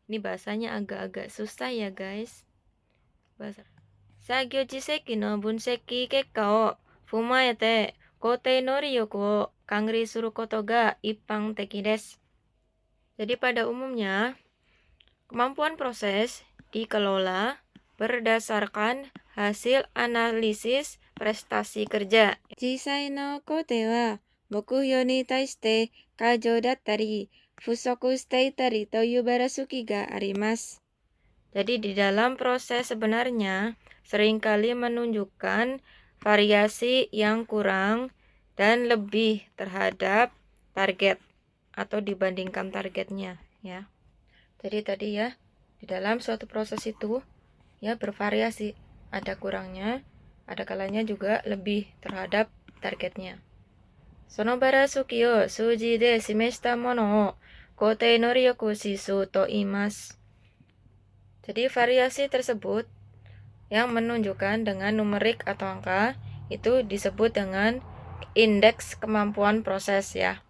Ini bahasanya agak-agak susah ya guys. Bahasa. Sagyo jiseki no bunseki kekka o fumaete kotei noryoku o kangri suru koto ga ippang teki desu. Jadi pada umumnya kemampuan proses dikelola berdasarkan hasil analisis prestasi kerja. Jisai no kote wa mokuhyou ni taishite kaijou dattari fusoku shite itari toyu barasuki ga arimasu. Jadi di dalam proses sebenarnya seringkali menunjukkan variasi yang kurang dan lebih terhadap target atau dibandingkan targetnya ya. Jadi tadi ya, di dalam suatu proses itu ya bervariasi, ada kurangnya, ada kalanya juga lebih terhadap targetnya. Sono barasuki o suji de shimeshita mono o kotei noryoku shisu to iimasu. Jadi variasi tersebut yang menunjukkan dengan numerik atau angka itu disebut dengan indeks kemampuan proses ya.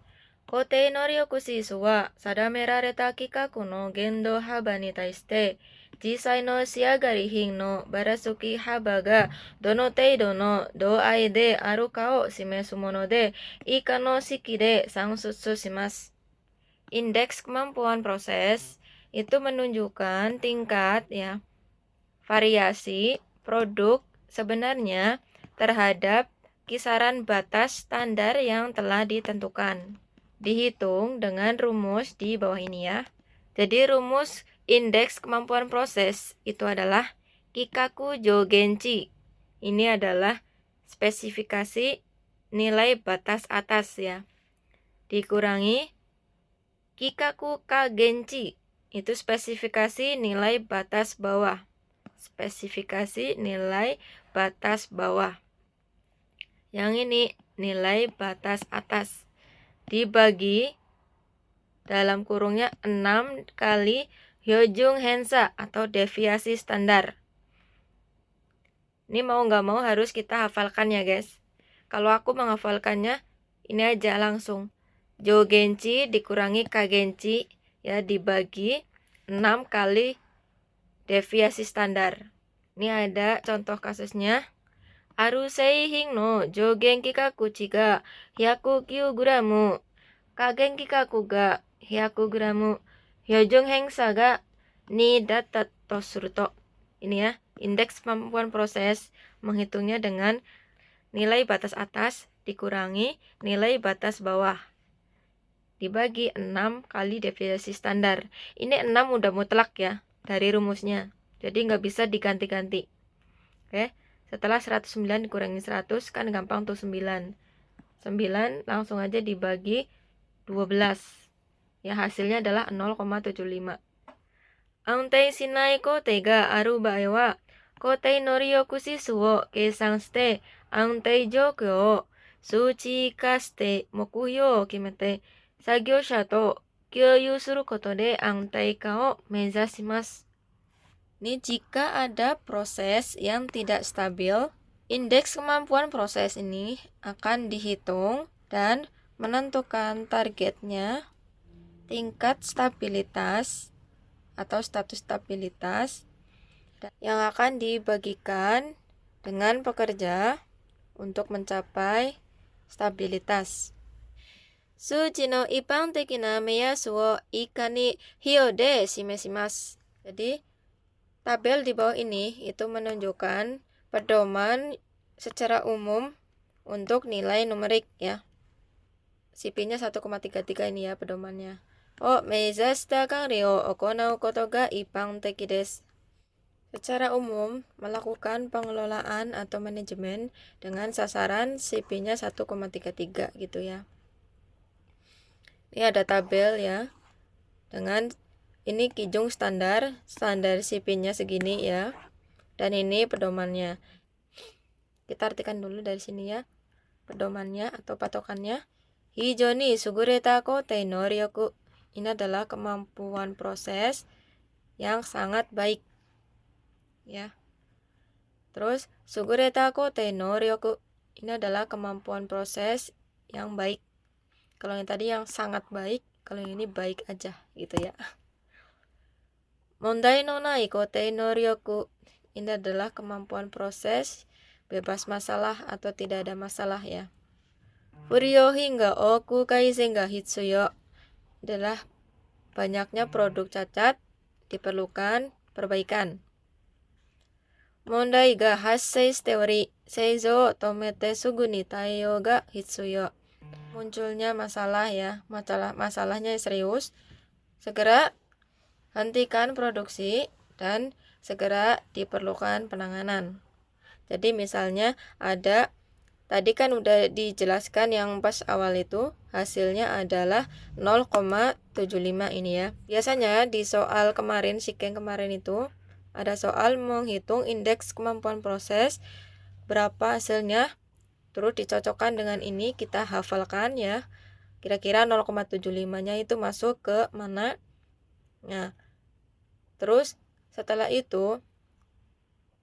Kotei noryoku shisu wa sadamerareta kikaku no gendo haba ni taishite jisai no shiagari hin no barasuki haba ga dono teido no douai de aru ka o shimesu mono de ika no shiki de sansutsu shimasu. Indeks kemampuan proses itu menunjukkan tingkat ya variasi produk sebenarnya terhadap kisaran batas standar yang telah ditentukan. Dihitung dengan rumus di bawah ini ya. Jadi rumus indeks kemampuan proses itu adalah kikaku jogenchi. Ini adalah spesifikasi nilai batas atas ya. Dikurangi kikaku kagenchi, itu spesifikasi nilai batas bawah. Spesifikasi nilai batas bawah. Yang ini nilai batas atas. Dibagi dalam kurungnya 6 kali hyojung hensa atau deviasi standar. Ini mau nggak mau harus kita hafalkan ya guys. Kalau aku menghafalkannya, ini aja langsung. Jogenchi dikurangi kagenchi ya, dibagi 6 kali deviasi standar. Ini ada contoh kasusnya. Aru seihing no jogen kikaku ga 109 gram, kagen kikaku ga 100 gram, hyojung hensa ga 2 datta to suru to. Ini ya, indeks kemampuan proses menghitungnya dengan nilai batas atas dikurangi nilai batas bawah. Dibagi 6 kali deviasi standar. Ini 6 udah mutlak ya dari rumusnya. Jadi nggak bisa diganti-ganti. Oke. Setelah 109 dikurangi 100 kan gampang tuh 9. 9 langsung aja dibagi 12. Ya hasilnya adalah 0,75. Antei shinai kotei ga aru bae wa kotei norioku shisu wo keisan shite antei joukyou o suchi ka shite mokuyou o kimete sagyosha to kyouyu suru koto de antei ka o mezashimasu. Ini jika ada proses yang tidak stabil, indeks kemampuan proses ini akan dihitung dan menentukan targetnya, tingkat stabilitas atau status stabilitas yang akan dibagikan dengan pekerja untuk mencapai stabilitas. Suchi no ippang teki na meiyasu wo ika ni hyo de shimeshimasu. Jadi tabel di bawah ini itu menunjukkan pedoman secara umum untuk nilai numerik ya. CP-nya 1,33 ini ya pedomannya. Meizashita kangri o okonau koto ga ippang teki desu. Secara umum melakukan pengelolaan atau manajemen dengan sasaran CP-nya 1,33 gitu ya. Ini ada tabel ya. Dengan ini kijung standar CP-nya segini ya. Dan ini pedomannya. Kita artikan dulu dari sini ya. Pedomannya atau patokannya. Hijau ni sugureta kotei no ryoku. Ini adalah kemampuan proses yang sangat baik. Ya. Terus sugureta kotei no ryoku. Ini adalah kemampuan proses yang baik. Kalau yang tadi yang sangat baik, kalau yang ini baik aja gitu ya. Mondai no nai kotei no ryoku. Ini adalah kemampuan proses bebas masalah atau tidak ada masalah ya. Furyohin ga oku kaizen ga hitsuyo. Adalah banyaknya produk cacat, diperlukan perbaikan. Mondai ga hassei shite ori, seizou o tomete sugu ni taiyou ga hitsuyo. Munculnya masalah ya, masalahnya serius, segera hentikan produksi dan segera diperlukan penanganan. Jadi misalnya ada, tadi kan udah dijelaskan yang pas awal itu, hasilnya adalah 0,75 ini ya. Biasanya di soal kemarin, Shiken kemarin itu, ada soal menghitung indeks kemampuan proses, berapa hasilnya, terus dicocokkan dengan ini, kita hafalkan ya. Kira-kira 0,75-nya itu masuk ke mana. Nah, terus setelah itu,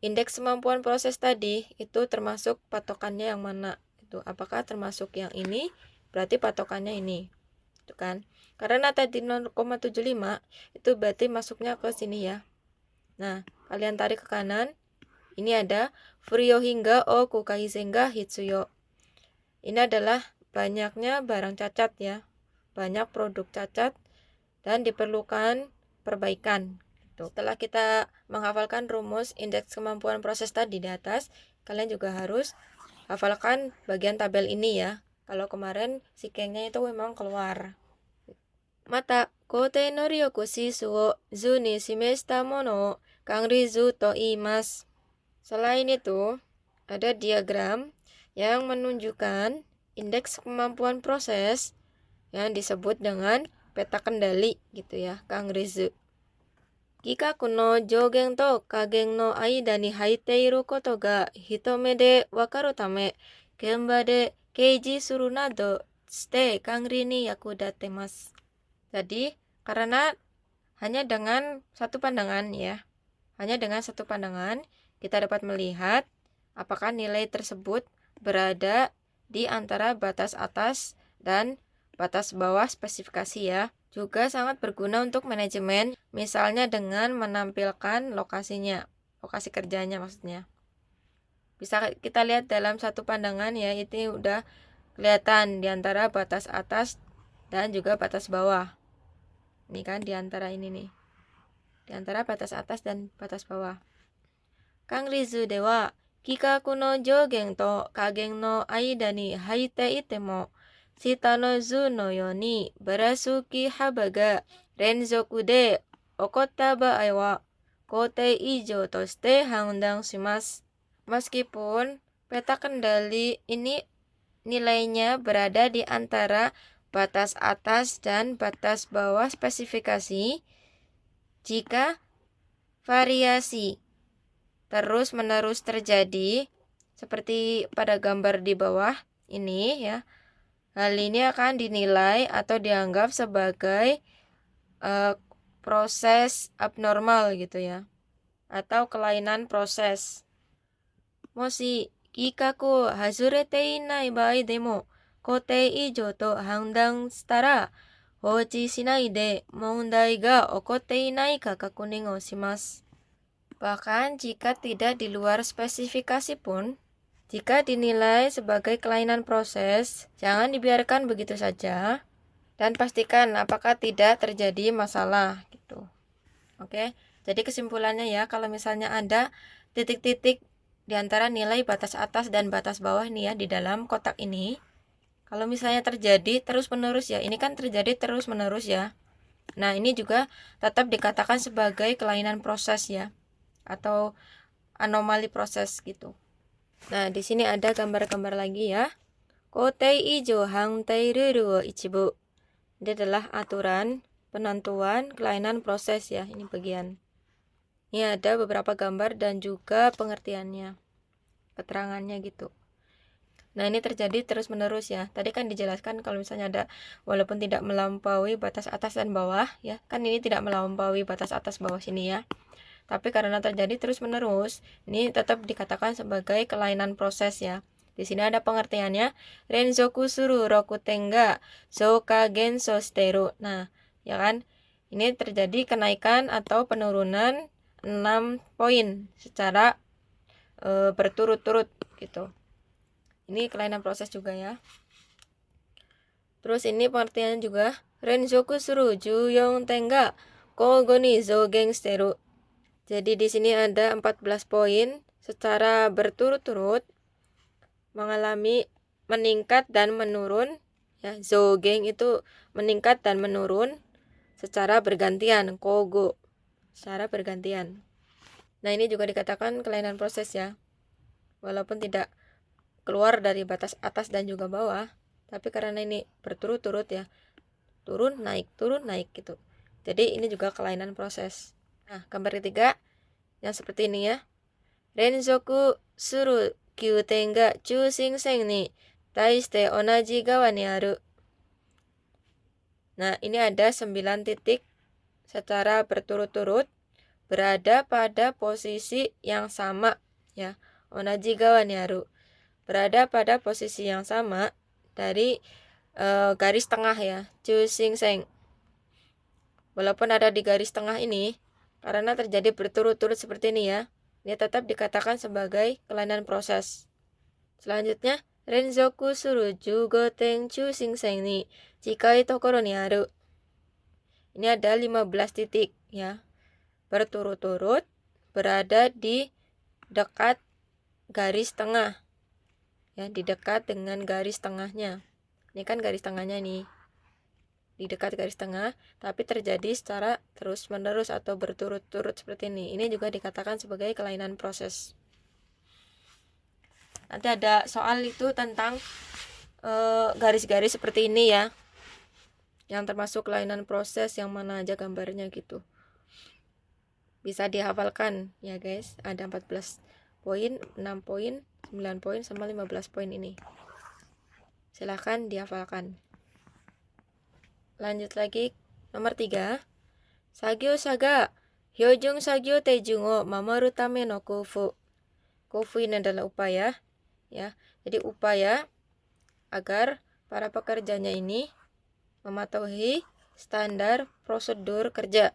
indeks kemampuan proses tadi itu termasuk patokannya yang mana? Itu apakah termasuk yang ini? Berarti patokannya ini. Itu kan? Karena tadi 0,75 itu berarti masuknya ke sini ya. Nah, kalian tarik ke kanan. Ini ada furyohin ga oku kaizen ga hitsuyo. Ini adalah banyaknya barang cacat ya. Banyak produk cacat dan diperlukan perbaikan. Setelah kita menghafalkan rumus indeks kemampuan proses tadi di atas, kalian juga harus hafalkan bagian tabel ini ya. Kalau kemarin Shikennya itu memang keluar. Mata, kotei no ryoku shisu wo zu ni shimeshita mono o kangri zu to iimasu. Selain itu, ada diagram yang menunjukkan indeks kemampuan proses yang disebut dengan peta kendali gitu ya, Kang Rizu. Gikaku no jougen to kagen no aida ni haite iru koto ga hitome de wakaru tame, genba de keiji suru nado shite kangri ni yakudattemasu. Jadi, karena hanya dengan satu pandangan ya, hanya dengan satu pandangan kita dapat melihat apakah nilai tersebut berada di antara batas atas dan batas bawah spesifikasi ya. Juga sangat berguna untuk manajemen, misalnya dengan menampilkan lokasinya, lokasi kerjanya maksudnya. Bisa kita lihat dalam satu pandangan ya, itu udah kelihatan di antara batas atas dan juga batas bawah. Ini kan di antara ini nih. Di antara batas atas dan batas bawah. Kang Rizu de wa kikaku no jougen to kagen no aida ni haite ite mo shita no zu no you ni barasuki haba ga renzoku de okotta baai wa kote ijou to shite handang shimasu. Meskipun peta kendali ini nilainya berada di antara batas atas dan batas bawah spesifikasi, jika variasi terus-menerus terjadi seperti pada gambar di bawah ini ya, hal ini akan dinilai atau dianggap sebagai proses abnormal gitu ya, atau kelainan proses. Moshi kikaku hazurete inai baai demo kote ijou to handang shitara hoji shinai de mondai ga okotte inai ka kakunin o shimasu. Bahkan jika tidak di luar spesifikasi pun, jika dinilai sebagai kelainan proses, jangan dibiarkan begitu saja dan pastikan apakah tidak terjadi masalah gitu. Oke, jadi kesimpulannya ya, kalau misalnya ada titik-titik di antara nilai batas atas dan batas bawah nih ya di dalam kotak ini, kalau misalnya terjadi terus-menerus ya, ini kan terjadi terus-menerus ya. Nah, ini juga tetap dikatakan sebagai kelainan proses ya, atau anomali proses gitu. Nah, di sini ada gambar-gambar lagi ya. Kotei ijo hangtei ruru wo ichibu. Ini adalah aturan penentuan kelainan proses ya, ini bagian. Ini ada beberapa gambar dan juga pengertiannya, keterangannya gitu. Nah, ini terjadi terus-menerus ya. Tadi kan dijelaskan kalau misalnya ada walaupun tidak melampaui batas atas dan bawah ya. Kan ini tidak melampaui batas atas bawah sini ya. Tapi karena terjadi terus-menerus, ini tetap dikatakan sebagai kelainan proses ya. Di sini ada pengertiannya, renzoku suru rokuten ga souka genso shiteru. Nah, ya kan? Ini terjadi kenaikan atau penurunan 6 poin secara berturut-turut gitu. Ini kelainan proses juga ya. Terus ini pengertiannya juga, renzoku suru 14 ten ga kougo ni zougen shiteru. Jadi di sini ada 14 poin secara berturut-turut mengalami meningkat dan menurun ya. Zougen itu meningkat dan menurun secara bergantian, kogo secara bergantian. Nah, ini juga dikatakan kelainan proses ya. Walaupun tidak keluar dari batas atas dan juga bawah, tapi karena ini berturut-turut ya, turun naik gitu. Jadi ini juga kelainan proses. Nah, gambar ketiga yang seperti ini ya. Renzoku suru kyūten ga chūshinsen ni taishite onaji gawa ni aru. Nah, ini ada 9 titik secara berturut-turut berada pada posisi yang sama ya. Onaji gawa ni aru. Berada pada posisi yang sama dari garis tengah ya, chūshinsen. Walaupun ada di garis tengah ini, karena terjadi berturut-turut seperti ini ya, ini tetap dikatakan sebagai kelainan proses. Selanjutnya, renzoku suru 15 ten chūshinsen ni chikai tokoro ni aru. Ini ada 15 titik ya, berturut-turut berada di dekat garis tengah ya, di dekat dengan garis tengahnya. Ini kan garis tengahnya nih, di dekat garis tengah, tapi terjadi secara terus-menerus atau berturut-turut seperti ini. Ini juga dikatakan sebagai kelainan proses. Nanti ada soal itu tentang garis-garis seperti ini ya, yang termasuk kelainan proses yang mana aja gambarnya gitu. Bisa dihafalkan ya guys, ada 14 poin, 6 poin, 9 poin, sama 15 poin ini. Silahkan dihafalkan. Lanjut lagi, nomor 3. Sagyo saga hyojung sagyo teijung o mamoru tame no kofu. Kofu ini adalah upaya ya. Jadi upaya agar para pekerjanya ini mematuhi standar prosedur kerja.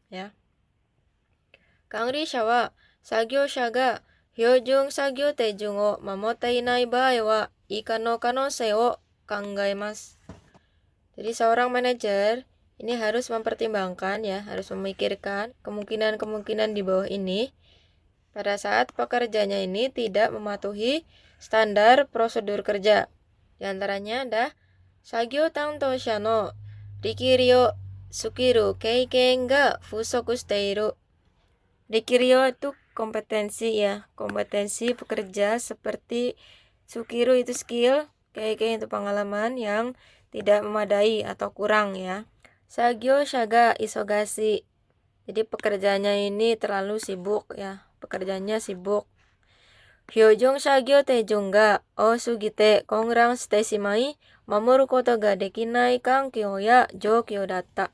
Ya. Kangrisha wa sagyosha ga hyojung sagyo teijung o mamotte inai bae wa ika no kanosei o kangaemasu. Jadi seorang manajer ini harus mempertimbangkan ya, harus memikirkan kemungkinan-kemungkinan di bawah ini pada saat pekerjanya ini tidak mematuhi standar prosedur kerja. Di antaranya ada sagyo tantosha no rikiryo sukiru keiken ga fusoku shiteiru. Rikiryo itu kompetensi ya, kompetensi pekerja, seperti sukiru itu skill, keiken itu pengalaman yang tidak memadai atau kurang ya. Sagyo shaga isogasi. Jadi pekerjaannya ini terlalu sibuk ya, pekerjaannya sibuk. Hyojong sagyo teijong ga osugite kongrang shite shimai mamoru koto ga dekinai kankyo ya joukyo datta.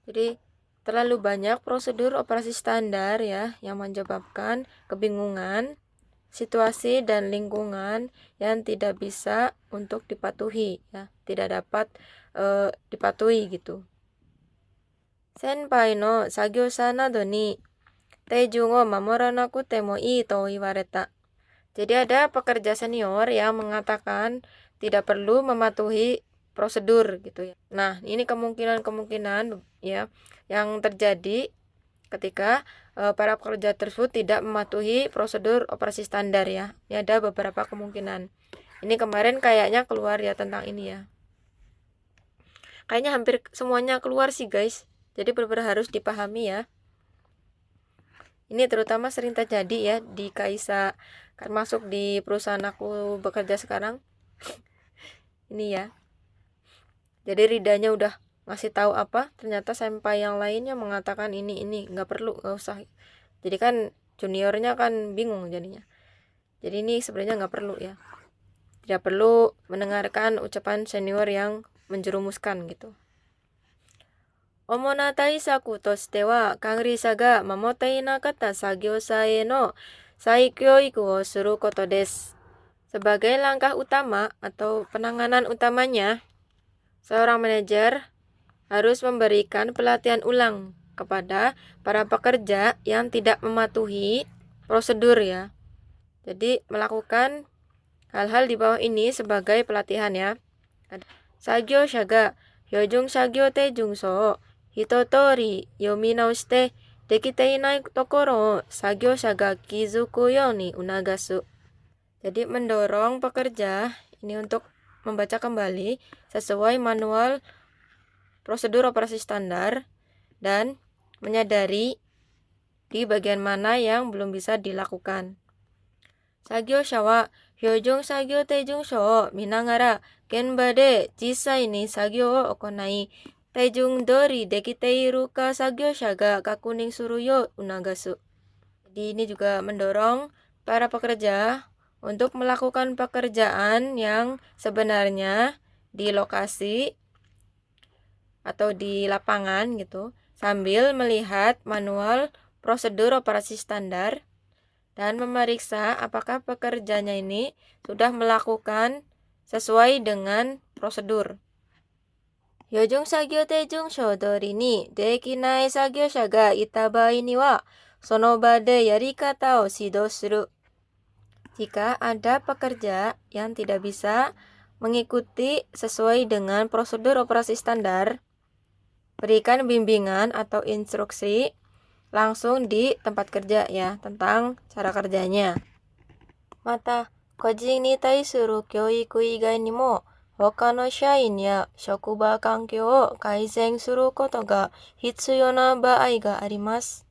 Jadi terlalu banyak prosedur operasi standar ya yang menyebabkan kebingungan, situasi dan lingkungan yang tidak bisa untuk dipatuhi ya, tidak dapat dipatuhi gitu. Senpai no sagyo-san nado ni teijung o mamoranakute mo ii to iwareta. Jadi ada pekerja senior yang mengatakan tidak perlu mematuhi prosedur gitu ya. Nah, ini kemungkinan-kemungkinan ya yang terjadi ketika para pekerja tersebut tidak mematuhi prosedur operasi standar ya. Ini ada beberapa kemungkinan. Ini kemarin kayaknya keluar ya tentang ini ya. Kayaknya hampir semuanya keluar sih guys. Jadi benar-benar harus dipahami ya. Ini terutama sering terjadi ya di Kaisa, kan masuk di perusahaan aku bekerja sekarang. Ini ya. Jadi ridanya udah ngasih tahu apa, ternyata senpai yang lainnya mengatakan ini nggak perlu, nggak usah. Jadi kan juniornya kan bingung jadinya. Jadi ini sebenarnya nggak perlu ya, tidak perlu mendengarkan ucapan senior yang menjerumuskan gitu. Omona taisaku toshite wa kangrisa ga mamotte inakatta sagyosa e no saikyoiku o suru koto desu. Sebagai langkah utama atau penanganan utamanya, seorang manajer harus memberikan pelatihan ulang kepada para pekerja yang tidak mematuhi prosedur ya. Jadi melakukan hal-hal di bawah ini sebagai pelatihan ya. Sagyo shaga hyojung sagyo teijung so hitotori yomi naoshite dekite inai tokoro o sagyo shaga kizuku you ni unagasu. Jadi mendorong pekerja ini untuk membaca kembali sesuai manual prosedur operasi standar dan menyadari di bagian mana yang belum bisa dilakukan. Sagyosha wa hyojung sagyo teijung sho o minagara genba de jisai ni sagyo o okonai teijung dori dekite iru ka sagyosha ga kakunin suru yo unagasu. Jadi ini juga mendorong para pekerja untuk melakukan pekerjaan yang sebenarnya di lokasi atau di lapangan gitu, sambil melihat manual prosedur operasi standar dan memeriksa apakah pekerjanya ini sudah melakukan sesuai dengan prosedur. Hyojung sagyo teijung sho dori ni dekinai sagyosha ga ita bai ni wa sono ba de yarikata o shidou suru. Jika ada pekerja yang tidak bisa mengikuti sesuai dengan prosedur operasi standar, berikan bimbingan atau instruksi langsung di tempat kerja ya tentang cara kerjanya. Mata, kojin ni taisuru kyoiku igai ni mo hoka no shain ya shokuba kankyo o kaizen suru koto ga hitsuyou na baai ga arimasu.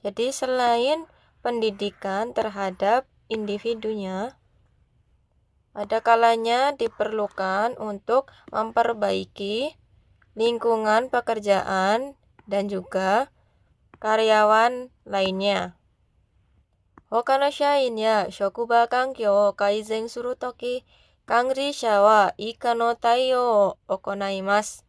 Jadi selain pendidikan terhadap individunya, ada kalanya diperlukan untuk memperbaiki lingkungan pekerjaan dan juga karyawan lainnya. 他の社員や職場環境を改善するとき、管理者は以下の対応を行います。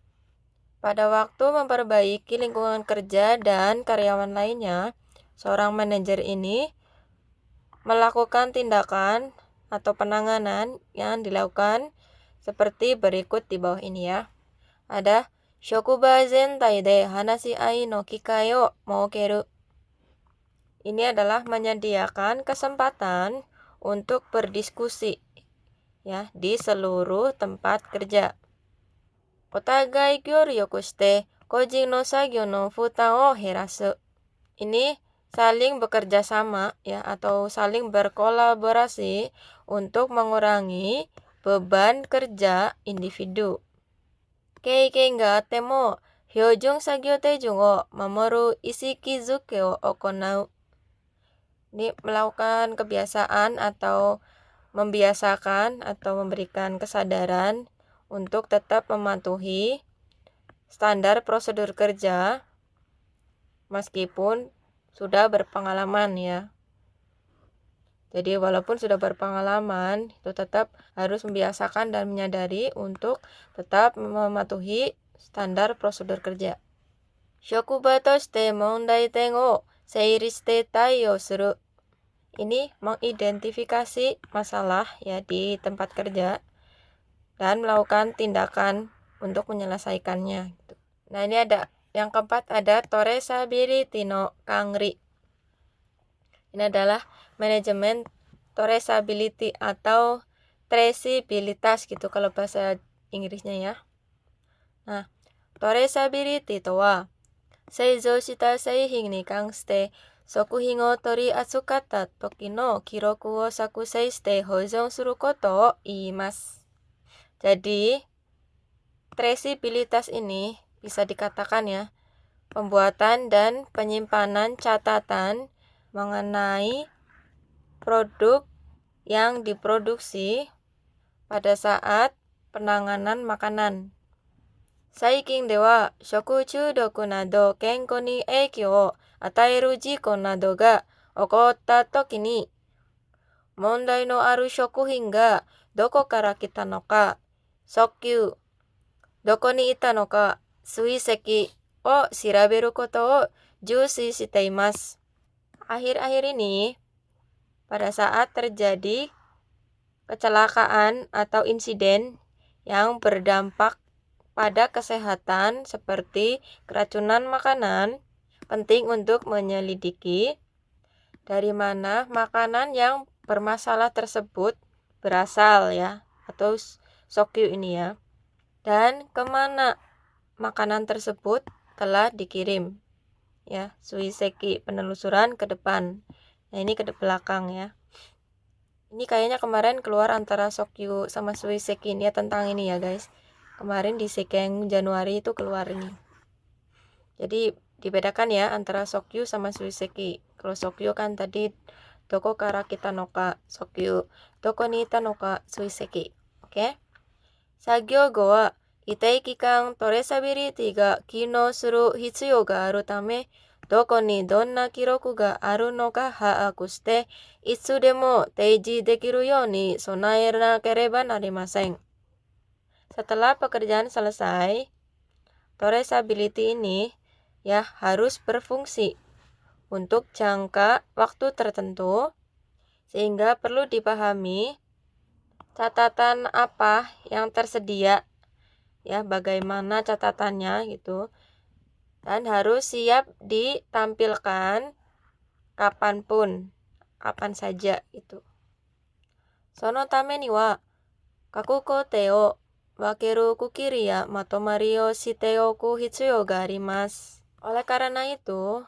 Pada waktu memperbaiki lingkungan kerja dan karyawan lainnya, seorang manajer ini melakukan tindakan atau penanganan yang dilakukan seperti berikut di bawah ini ya. Ada shokuba zentai de hanashi ai no kikai o mookeru. Ini adalah menyediakan kesempatan untuk berdiskusi ya di seluruh tempat kerja. Otagai kyoryoku shite kojin no sagyo no futan o herasu. Ini saling bekerja sama ya atau saling berkolaborasi untuk mengurangi beban kerja individu. Keiken ga atte mo hyoujun sagyo teijun o mamoru isikizuke o okonau. Ini melakukan kebiasaan atau membiasakan atau memberikan kesadaran untuk tetap mematuhi standar prosedur kerja meskipun sudah berpengalaman ya. Jadi walaupun sudah berpengalaman, itu tetap harus membiasakan dan menyadari untuk tetap mematuhi standar prosedur kerja. Shokuba toshite mondai ten o seiri shite taio suru. Ini mengidentifikasi masalah ya di tempat kerja dan melakukan tindakan untuk menyelesaikannya. Nah ini ada yang keempat, ada traceability no kangri. Ini adalah manajemen traceability atau traceabilitas gitu kalau bahasa Inggrisnya ya. Nah, traceability to wa seizou shita seihin ni kanshite 食品を取り扱った時の記録を作成して保存することを言います。Jadi, traceabilitas ini bisa dikatakan ya, pembuatan dan penyimpanan catatan mengenai produk yang diproduksi pada saat penanganan makanan. Saikin dewa shoku chudoku nado kenko ni eikyou o ataeru jiko nado ga okotta toki ni mondai no aru shokuhin ga doko kara kita no ka, sokkyu, doko ni ita no ka, suiseki o shiraberu koto o jusui shite imasu. Akhir-akhir ini, pada saat terjadi kecelakaan atau insiden yang berdampak pada kesehatan seperti keracunan makanan, penting untuk menyelidiki dari mana makanan yang bermasalah tersebut berasal ya, atau sokkyu ini ya, dan kemana makanan tersebut telah dikirim ya, suiseki, penelusuran ke depan. Nah ini ke belakang ya. Ini kayaknya kemarin keluar antara sokkyu sama suiseki ini ya, tentang ini ya guys. Kemarin di Sekeng Januari itu keluar ini. Jadi dibedakan ya antara sokkyu sama suiseki. Kalau sokkyu kan tadi doko kara kita no ka, sokkyu, doko ni ita no ka, suiseki. Oke? Sagyo go wa itai kikan traceability ga kinou suru hitsuyou ga aru tame, doko ni donna kiroku ga aru no ka haaku shite, itsu demo teiji dekiru you ni sonae nakereba narimasen. Setelah pekerjaan selesai, traceability ini ya harus berfungsi untuk jangka waktu tertentu, sehingga perlu dipahami catatan apa yang tersedia ya, bagaimana catatannya gitu, dan harus siap ditampilkan kapanpun, kapan saja itu. Sono tame ni wa kaku kote o wakeru kukiri ya matomari o shite oku hitsuyou ga arimasu. Oleh karena itu,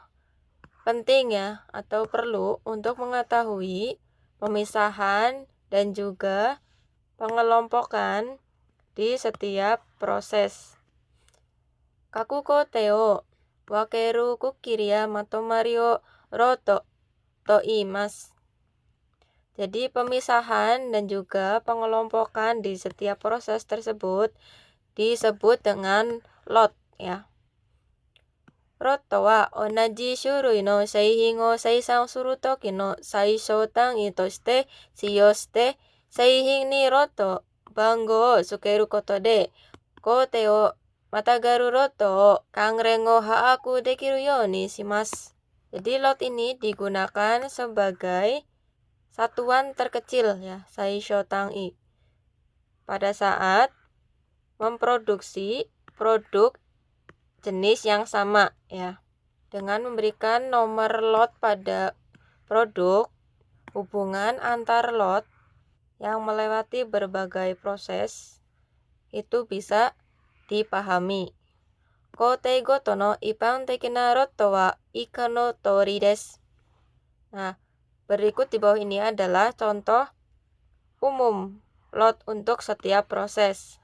penting ya atau perlu untuk mengetahui pemisahan dan juga pengelompokan di setiap proses. Kaku kote o wakeru kukiri ya matomari o roto to iimasu. Jadi pemisahan dan juga pengelompokan di setiap proses tersebut disebut dengan lot ya. Roto wa onaji shurui no seihin o seisan suru toki no saishou tangi toshite shiyou shite seihin ni roto bango o tsukeru koto de kote o matagaru roto o kanren o haaku dekiru you ni shimasu. Jadi lot ini digunakan sebagai satuan terkecil ya, saishou tangi, pada saat memproduksi produk jenis yang sama ya. Dengan memberikan nomor lot pada produk, hubungan antar lot yang melewati berbagai proses itu bisa dipahami. Kotei goto no ipan tekina roto wa ika no tori desu. Nah, berikut di bawah ini adalah contoh umum lot untuk setiap proses.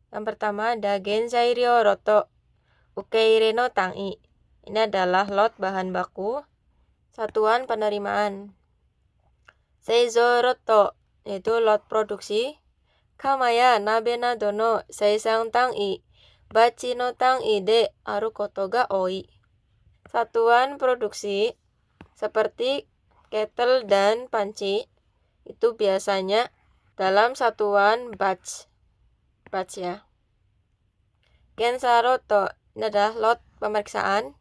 Yang pertama ada genzairyo roto ukeire no tangi. Ini adalah lot bahan baku, satuan penerimaan. Seizo roto yaitu lot produksi. Kama ya nabe nado no seisan tangi bachi no tangi de aru koto ga oi. Satuan produksi seperti kettle dan panci itu biasanya dalam satuan batch ya. Gensa roto ini adalah lot pemeriksaan.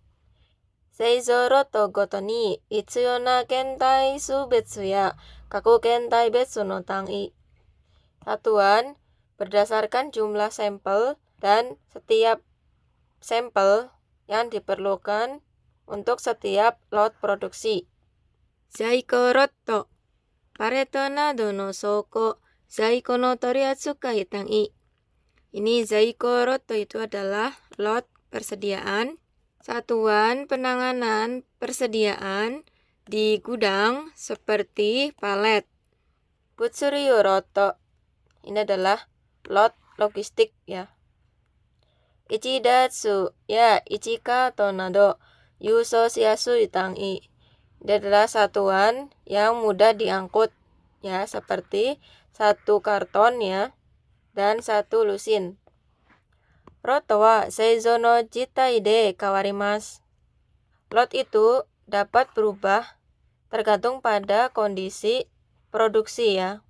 Seizo roto goto ni itsuyou na kentai su betsu ya kaku kentai betsu no tangi. Satuan berdasarkan jumlah sampel dan setiap sampel yang diperlukan untuk setiap lot produksi. Zaiko roto pareto nado no soko zaiko no toriatsukai tangi. Ini zaiko roto itu adalah lot persediaan, satuan penanganan persediaan di gudang seperti palet. Butsuryu roto ini adalah lot logistik ya. Ichidatsu ya ichika to nado yusou shiyasui tangi. Ini adalah satuan yang mudah diangkut ya, seperti satu karton ya dan satu lusin. Roto wa seizo no jitai de kawarimasu. Lot itu dapat berubah tergantung pada kondisi produksi ya.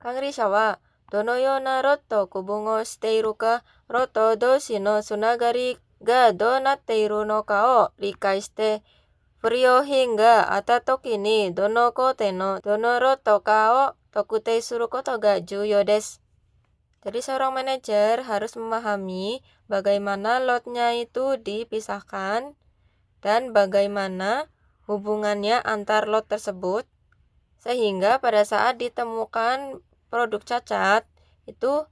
Kangrisha wa dono you na roto kubung o shiteiru ka roto doushi no tsunagari ga dou natteiru no ka o rikai shite furyohin ga atta toki ni dono kote no dono roto ka o tokutei suru koto ga juyou desu. Jadi seorang manajer harus memahami bagaimana lotnya itu dipisahkan dan bagaimana hubungannya antar lot tersebut, sehingga pada saat ditemukan produk cacat itu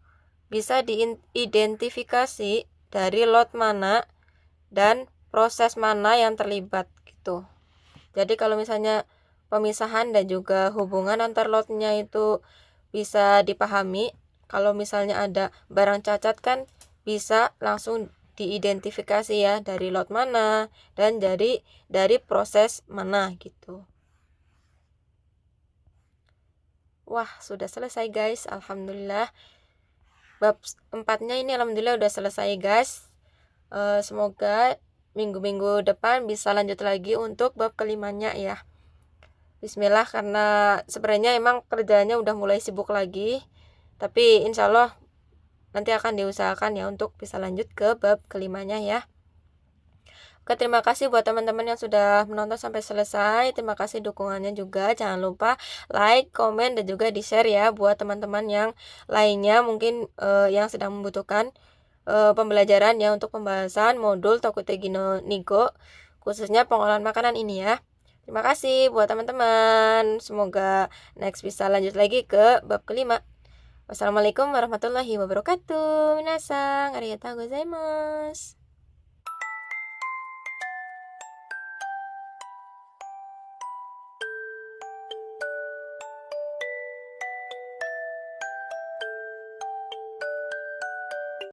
bisa diidentifikasi dari lot mana dan proses mana yang terlibat gitu. Jadi kalau misalnya pemisahan dan juga hubungan antar lotnya itu bisa dipahami, kalau misalnya ada barang cacat kan bisa langsung diidentifikasi ya dari lot mana dan dari proses mana gitu. Wah, sudah selesai guys, alhamdulillah. Bab 4-nya ini alhamdulillah udah selesai guys. Semoga minggu-minggu depan bisa lanjut lagi untuk bab kelimanya ya. Bismillah, karena sebenarnya emang kerjanya udah mulai sibuk lagi, tapi insya Allah nanti akan diusahakan ya untuk bisa lanjut ke bab kelimanya ya. Oke, terima kasih buat teman-teman yang sudah menonton sampai selesai. Terima kasih dukungannya juga. Jangan lupa like, komen, dan juga di-share ya buat teman-teman yang lainnya mungkin yang sedang membutuhkan pembelajaran ya untuk pembahasan modul Tokutegi no Nigo, khususnya pengolahan makanan ini ya. Terima kasih buat teman-teman. Semoga next bisa lanjut lagi ke bab kelima. Wassalamualaikum warahmatullahi wabarakatuh. Minasang, arigatou gozaimasu.